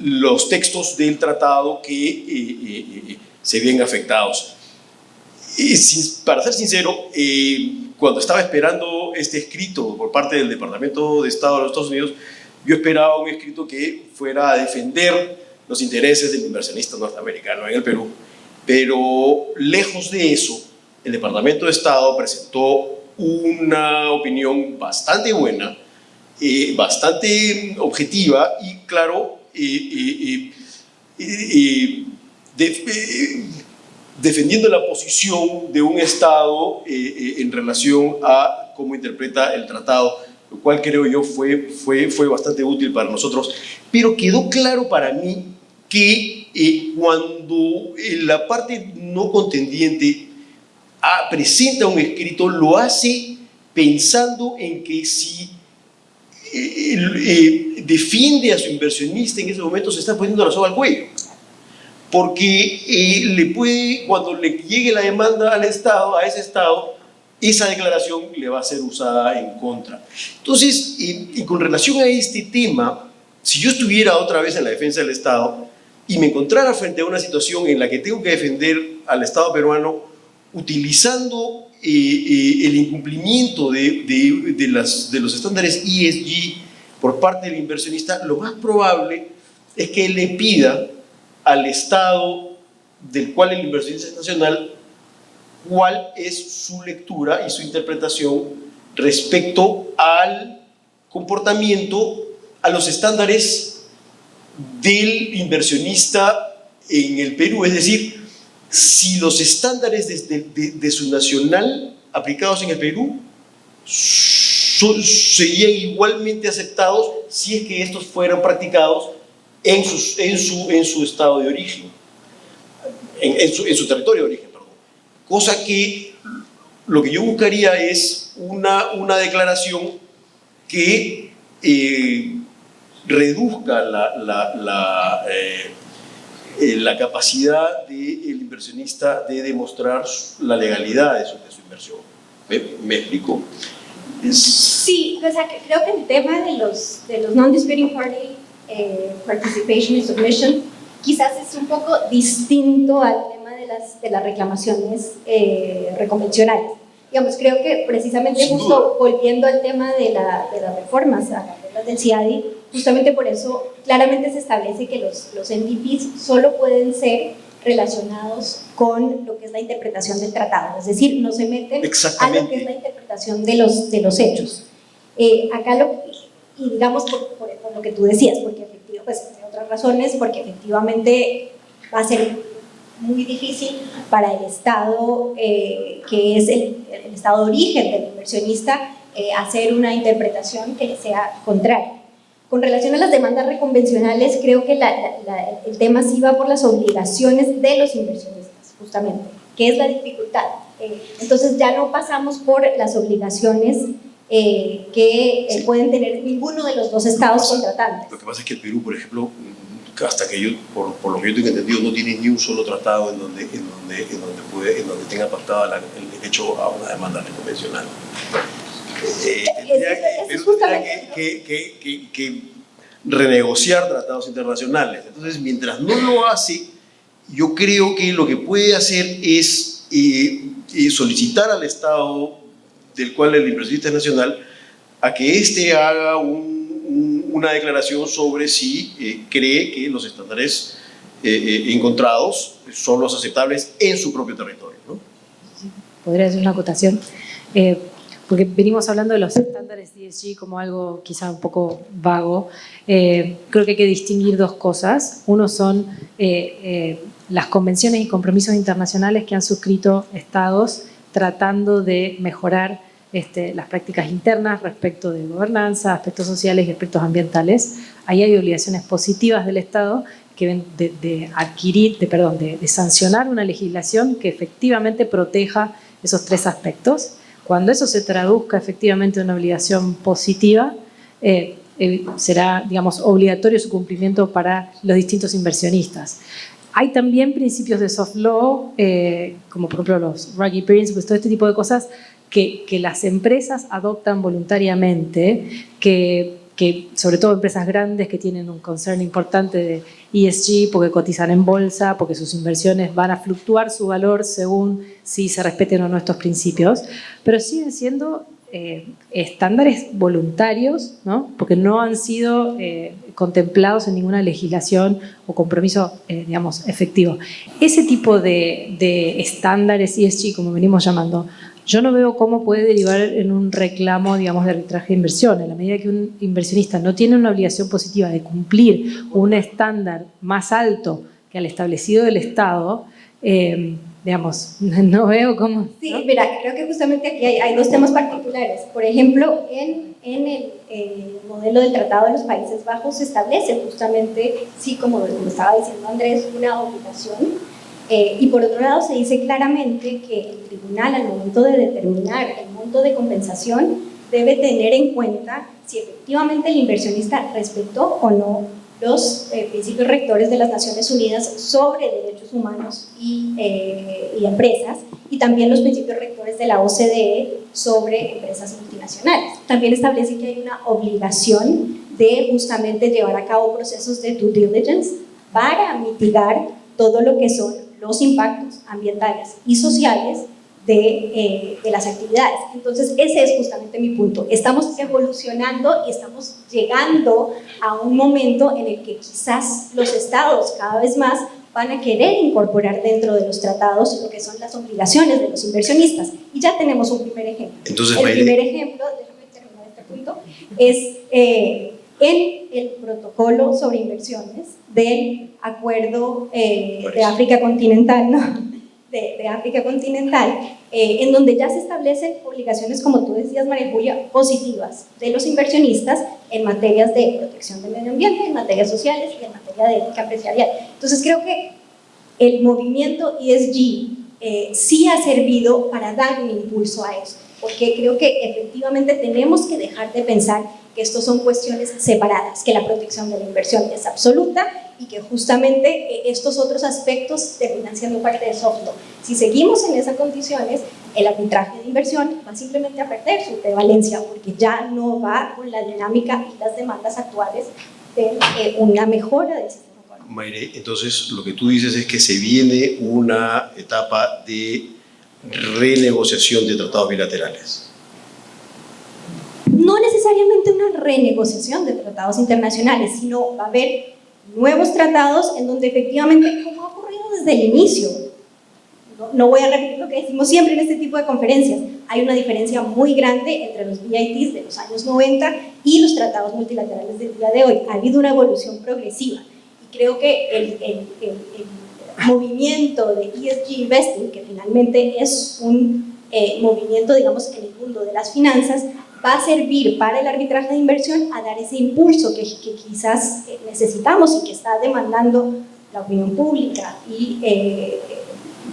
los textos del tratado que se ven afectados. Para ser sincero, cuando estaba esperando este escrito por parte del Departamento de Estado de los Estados Unidos, yo esperaba un escrito que fuera a defender los intereses del inversionista norteamericano en el Perú. Pero lejos de eso, el Departamento de Estado presentó una opinión bastante buena, bastante objetiva y, claro, defendiendo la posición de un Estado en relación a cómo interpreta el tratado lo cual creo yo fue bastante útil para nosotros, pero quedó claro para mí que cuando la parte no contendiente presenta un escrito, lo hace pensando en que si defiende a su inversionista en ese momento se está poniendo la soga al cuello, porque cuando le llegue la demanda a ese Estado, esa declaración le va a ser usada en contra. Entonces, y con relación a este tema, si yo estuviera otra vez en la defensa del Estado y me encontrara frente a una situación en la que tengo que defender al Estado peruano utilizando el incumplimiento de los estándares ESG por parte del inversionista, lo más probable es que él le pida al Estado del cual el inversionista es nacional cuál es su lectura y su interpretación respecto al comportamiento, a los estándares del inversionista en el Perú. Es decir, si los estándares de su nacional aplicados en el Perú serían igualmente aceptados si es que estos fueran practicados en su estado de origen, en su territorio de origen, perdón. Cosa que lo que yo buscaría es una declaración que reduzca la capacidad del inversionista de demostrar la legalidad de su inversión. ¿Me explico? Sí, o sea, creo que el tema de los non-disputing party participation y submission quizás es un poco distinto al tema de las reclamaciones reconvencionales. Digamos, creo que precisamente justo volviendo al tema de las reformas a las reglas del CIADI, justamente por eso claramente se establece que los NDPs solo pueden ser relacionados con lo que es la interpretación del tratado, es decir, no se meten a lo que es la interpretación de los hechos. Acá y digamos por lo que tú decías, porque efectivamente, pues entre otras razones, porque efectivamente va a ser muy difícil para el Estado, que es el Estado de origen del inversionista, hacer una interpretación que le sea contraria. Con relación a las demandas reconvencionales, creo que el tema sí va por las obligaciones de los inversionistas, justamente, que es la dificultad. Entonces ya no pasamos por las obligaciones que pueden tener ninguno de los dos estados contratantes. Lo que pasa es que el Perú, por ejemplo, hasta que yo, por lo que yo tengo entendido, no tiene ni un solo tratado en donde tenga pactado el derecho a una demanda reconvencional. Tendría que renegociar tratados internacionales. Entonces, mientras no lo hace, yo creo que lo que puede hacer es solicitar al Estado del cual el inversionista es nacional a que éste haga una declaración sobre si cree que los estándares encontrados son los aceptables en su propio territorio, ¿no? Podría hacer una acotación. Porque venimos hablando de los estándares ESG como algo quizá un poco vago. Creo que hay que distinguir dos cosas. Uno son las convenciones y compromisos internacionales que han suscrito estados tratando de mejorar las prácticas internas respecto de gobernanza, aspectos sociales y aspectos ambientales. Ahí hay obligaciones positivas del Estado que ven de sancionar una legislación que efectivamente proteja esos tres aspectos. Cuando eso se traduzca efectivamente en una obligación positiva, será, digamos, obligatorio su cumplimiento para los distintos inversionistas. Hay también principios de soft law, como por ejemplo los Ruggie Principles, todo este tipo de cosas que las empresas adoptan voluntariamente, que sobre todo empresas grandes que tienen un concern importante de ESG porque cotizan en bolsa, porque sus inversiones van a fluctuar su valor según si se respeten o no estos principios, pero siguen siendo estándares voluntarios, ¿no? Porque no han sido contemplados en ninguna legislación o compromiso, digamos, efectivo. Ese tipo de estándares ESG, como venimos llamando, yo no veo cómo puede derivar en un reclamo, digamos, de arbitraje de inversión. En la medida que un inversionista no tiene una obligación positiva de cumplir un estándar más alto que al establecido del Estado, digamos, no veo cómo... Sí, ¿no? mira, creo que justamente aquí hay dos temas particulares. Por ejemplo, en el modelo del Tratado de los Países Bajos se establece justamente, sí, como estaba diciendo Andrés, una obligación. Y por otro lado se dice claramente que el tribunal, al momento de determinar el monto de compensación, debe tener en cuenta si efectivamente el inversionista respetó o no los principios rectores de las Naciones Unidas sobre derechos humanos y empresas, y también los principios rectores de la OCDE sobre empresas multinacionales. También establece que hay una obligación de justamente llevar a cabo procesos de due diligence para mitigar todo lo que son los impactos ambientales y sociales de las actividades. Entonces, ese es justamente mi punto. Estamos evolucionando y estamos llegando a un momento en el que quizás los estados cada vez más van a querer incorporar dentro de los tratados lo que son las obligaciones de los inversionistas. Y ya tenemos un primer ejemplo. Entonces, el primer ejemplo, déjame terminar este punto, es en el protocolo sobre inversiones del acuerdo de África continental, ¿no? de África continental, en donde ya se establecen obligaciones, como tú decías, María Julia, positivas de los inversionistas en materias de protección del medio ambiente, en materias sociales y en materia de ética empresarial. Entonces creo que el movimiento ESG sí ha servido para dar un impulso a eso, porque creo que efectivamente tenemos que dejar de pensar que estos son cuestiones separadas, que la protección de la inversión es absoluta y que justamente estos otros aspectos terminan siendo parte de soft law. Si seguimos en esas condiciones, el arbitraje de inversión va simplemente a perder su prevalencia, porque ya no va con la dinámica y las demandas actuales de una mejora del sistema económico. Mayre, entonces lo que tú dices es que se viene una etapa de renegociación de tratados bilaterales. No necesariamente una renegociación de tratados internacionales, sino va a haber nuevos tratados en donde efectivamente, como ha ocurrido desde el inicio, no voy a repetir lo que decimos siempre en este tipo de conferencias, hay una diferencia muy grande entre los BITs de los años 90 y los tratados multilaterales del día de hoy. Ha habido una evolución progresiva y creo que el movimiento de ESG Investing, que finalmente es un movimiento, digamos, en el mundo de las finanzas, va a servir para el arbitraje de inversión a dar ese impulso que quizás necesitamos y que está demandando la opinión pública y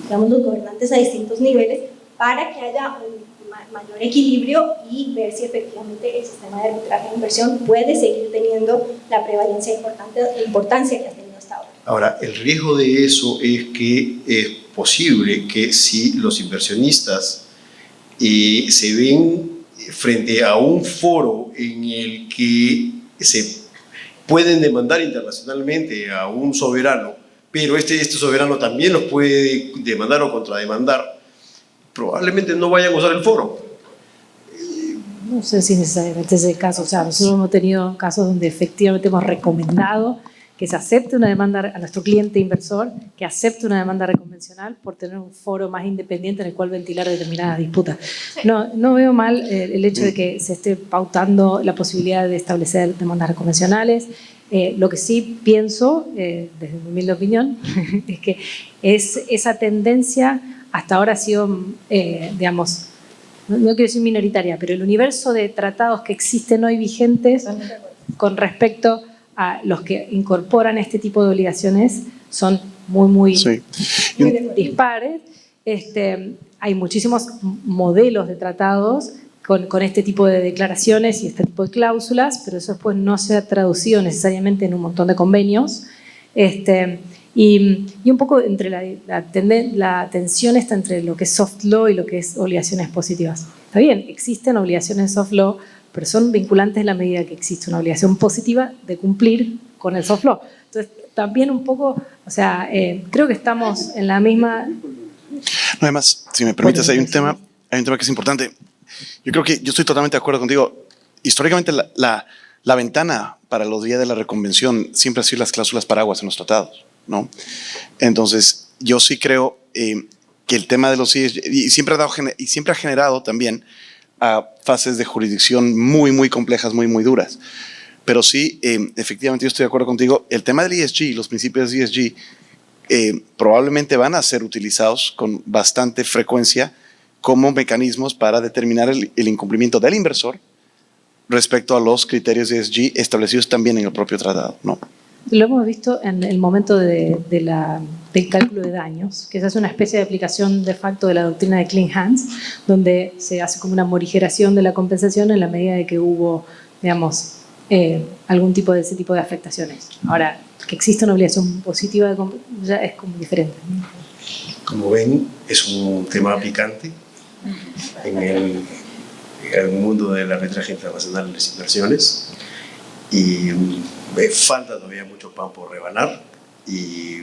digamos, los gobernantes a distintos niveles, para que haya un mayor equilibrio y ver si efectivamente el sistema de arbitraje de inversión puede seguir teniendo la prevalencia e importancia que ha tenido hasta ahora. Ahora, el riesgo de eso es que es posible que si los inversionistas se ven frente a un foro en el que se pueden demandar internacionalmente a un soberano, pero este soberano también los puede demandar o contrademandar, probablemente no vayan a usar el foro. No sé si necesariamente es el caso. O sea, nosotros hemos tenido casos donde efectivamente hemos recomendado que se acepte una demanda a nuestro cliente inversor, que acepte una demanda reconvencional por tener un foro más independiente en el cual ventilar determinadas disputas. No veo mal el hecho de que se esté pautando la posibilidad de establecer demandas reconvencionales. Lo que sí pienso, desde mi humilde opinión, es que esa tendencia hasta ahora ha sido, digamos, no quiero decir minoritaria, pero el universo de tratados que existen hoy vigentes con respecto a los que incorporan este tipo de obligaciones son muy dispares. Hay muchísimos modelos de tratados con este tipo de declaraciones y este tipo de cláusulas, pero eso después no se ha traducido necesariamente en un montón de convenios. Y un poco entre la tensión está entre lo que es soft law y lo que es obligaciones positivas. Está bien, existen obligaciones soft law, pero son vinculantes en la medida que existe una obligación positiva de cumplir con el soft law. Entonces, también un poco, o sea, creo que estamos en la misma... No, además, si me permites, hay un tema que es importante. Yo creo que yo estoy totalmente de acuerdo contigo. Históricamente, la ventana para los días de la reconvención siempre ha sido las cláusulas paraguas en los tratados, ¿no? Entonces, yo sí creo que el tema de los ESG, y siempre ha generado también a fases de jurisdicción muy complejas, muy duras. Pero sí, efectivamente, yo estoy de acuerdo contigo. El tema del ESG, los principios de ESG, probablemente van a ser utilizados con bastante frecuencia como mecanismos para determinar el incumplimiento del inversor respecto a los criterios de ESG establecidos también en el propio tratado, ¿no? Lo hemos visto en el momento del cálculo de daños, que se hace una especie de aplicación de facto de la doctrina de Clean Hands, donde se hace como una morigeración de la compensación en la medida de que hubo, digamos, algún tipo de ese tipo de afectaciones. Ahora, que exista una obligación positiva de ya es como diferente, ¿no? Como ven, es un tema picante en el mundo del arbitraje internacional de las inversiones y falta todavía mucho pan por rebanar y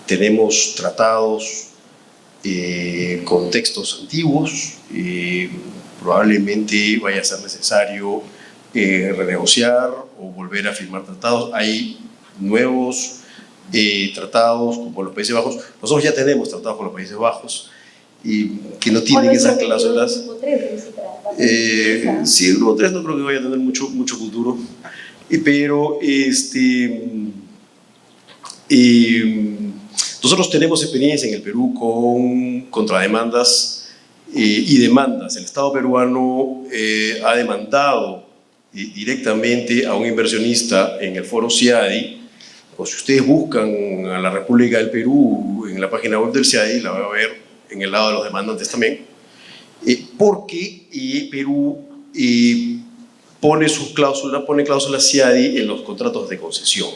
tenemos tratados con textos antiguos, probablemente vaya a ser necesario renegociar o volver a firmar tratados. Hay nuevos tratados como los Países Bajos. Nosotros ya tenemos tratados con los Países Bajos y que no tienen esas cláusulas. Sí, el grupo 3 no creo que vaya a tener mucho futuro, pero nosotros tenemos experiencia en el Perú con contrademandas y demandas. El Estado peruano ha demandado directamente a un inversionista en el foro CIADI, o si ustedes buscan a la República del Perú en la página web del CIADI, la van a ver en el lado de los demandantes también, porque Perú pone cláusulas CIADI en los contratos de concesión.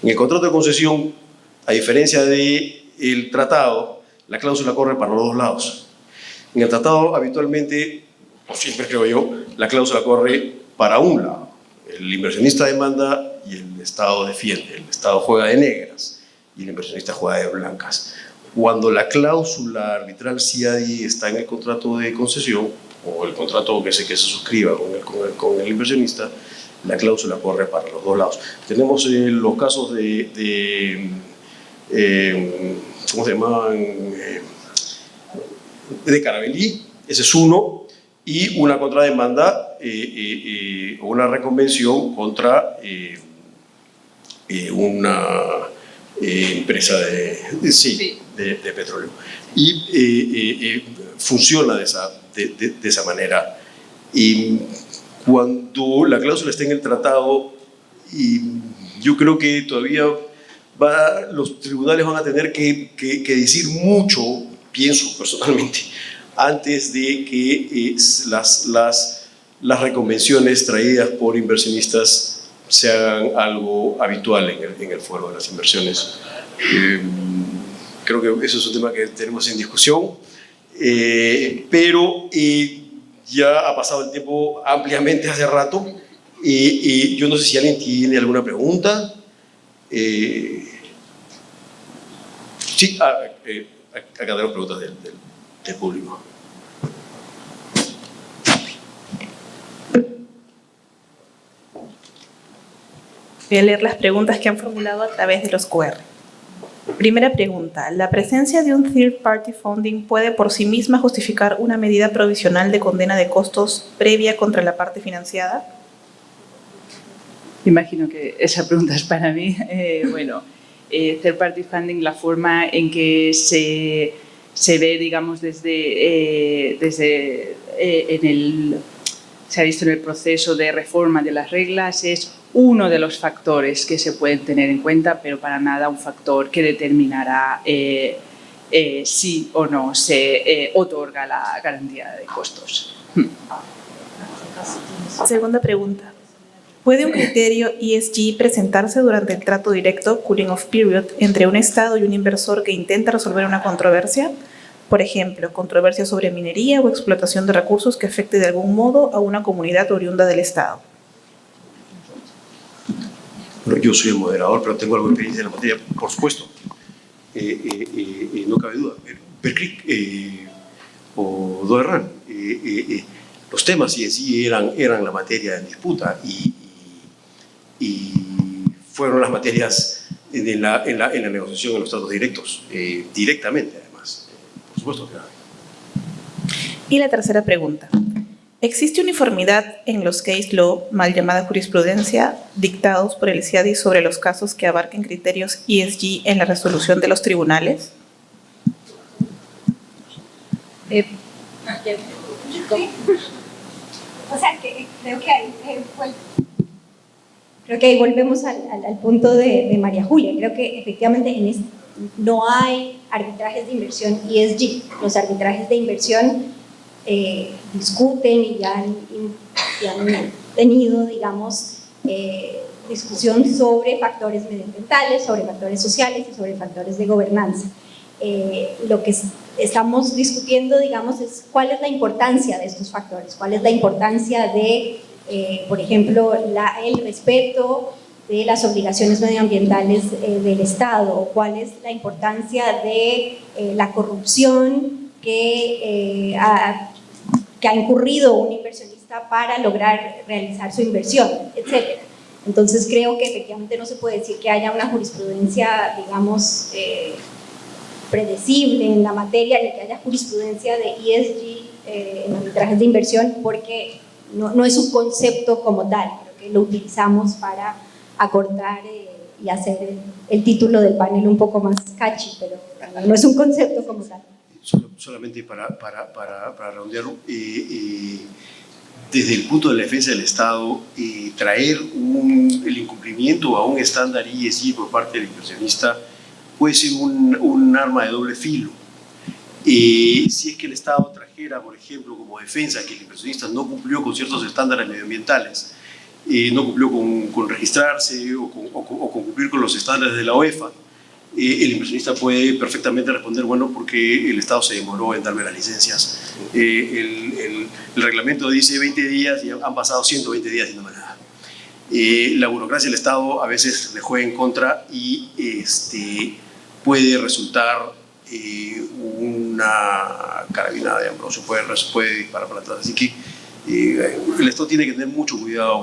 En el contrato de concesión, a diferencia del tratado, la cláusula corre para los dos lados. En el tratado, habitualmente, o siempre creo yo, la cláusula corre para un lado. El inversionista demanda y el Estado defiende. El Estado juega de negras y el inversionista juega de blancas. Cuando la cláusula arbitral CIADI está en el contrato de concesión o el contrato que se suscriba con el inversionista, la cláusula corre para los dos lados. Tenemos los casos ¿cómo se llamaban? De Carabalí, ese es uno, y una contrademanda o una reconvención contra una empresa de petróleo. Y funciona de esa manera. Y cuando la cláusula está en el tratado, y yo creo que todavía los tribunales van a tener que decir mucho, pienso personalmente, antes de que las reconvenciones traídas por inversionistas se hagan algo habitual en el foro de las inversiones. Creo que eso es un tema que tenemos en discusión, pero ya ha pasado el tiempo ampliamente hace rato y yo no sé si alguien tiene alguna pregunta. Sí, acá tenemos preguntas del público. Voy a leer las preguntas que han formulado a través de los QR. Primera pregunta. ¿La presencia de un third party funding puede por sí misma justificar una medida provisional de condena de costos previa contra la parte financiada? Imagino que esa pregunta es para mí. Third party funding, la forma en que se ve, digamos, se ha visto en el proceso de reforma de las reglas, es uno de los factores que se pueden tener en cuenta, pero para nada un factor que determinará si o no se otorga la garantía de costos. Segunda pregunta. ¿Puede un criterio ESG presentarse durante el trato directo, cooling off period, entre un Estado y un inversor que intenta resolver una controversia? Por ejemplo, controversia sobre minería o explotación de recursos que afecte de algún modo a una comunidad oriunda del Estado. Bueno, yo soy el moderador, pero tengo algo de experiencia en la materia, por supuesto. No cabe duda. Berkrik o Doerran, los temas ESG eran la materia en disputa y fueron las materias en la negociación en los tratos directos, directamente además, por supuesto que era. Y la tercera pregunta. ¿Existe uniformidad en los case law, mal llamada jurisprudencia, dictados por el CIADI sobre los casos que abarquen criterios ESG en la resolución de los tribunales? O sea, que creo que ahí volvemos al punto de María Julia. Creo que efectivamente no hay arbitrajes de inversión ESG. Los arbitrajes de inversión discuten y ya han tenido, digamos, discusión sobre factores medioambientales, sobre factores sociales y sobre factores de gobernanza. Lo que estamos discutiendo, digamos, es cuál es la importancia de estos factores, cuál es la importancia de, por ejemplo, el respeto de las obligaciones medioambientales del Estado, cuál es la importancia de la corrupción que ha incurrido un inversionista para lograr realizar su inversión, etc. Entonces creo que efectivamente no se puede decir que haya una jurisprudencia, digamos, predecible en la materia, ni que haya jurisprudencia de ESG en arbitrajes de inversión, porque no es un concepto como tal, creo que lo utilizamos para acortar y hacer el título del panel un poco más catchy, pero no es un concepto como tal. Solamente para redondear, desde el punto de la defensa del Estado, traer el incumplimiento a un estándar ESG por parte del inversionista puede ser un arma de doble filo. Si es que el Estado trajera, por ejemplo, como defensa que el inversionista no cumplió con ciertos estándares medioambientales, no cumplió con registrarse o con cumplir con los estándares de la UEFA, el inversionista puede perfectamente responder, bueno, porque el Estado se demoró en darme las licencias. El reglamento dice 20 días y han pasado 120 días y no me nada. La burocracia del Estado a veces le juega en contra y puede resultar una carabinada de Ambrosio, puede disparar para atrás. Así que el Estado tiene que tener mucho cuidado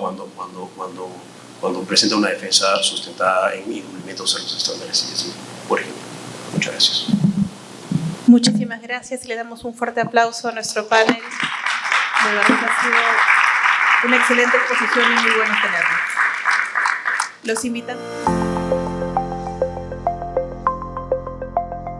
cuando presenta una defensa sustentada en incumplimientos a los estándares, por ejemplo. Muchas gracias. Muchísimas gracias y le damos un fuerte aplauso a nuestro panel. De verdad ha sido una excelente exposición y muy bueno tenerlos. Los invitamos.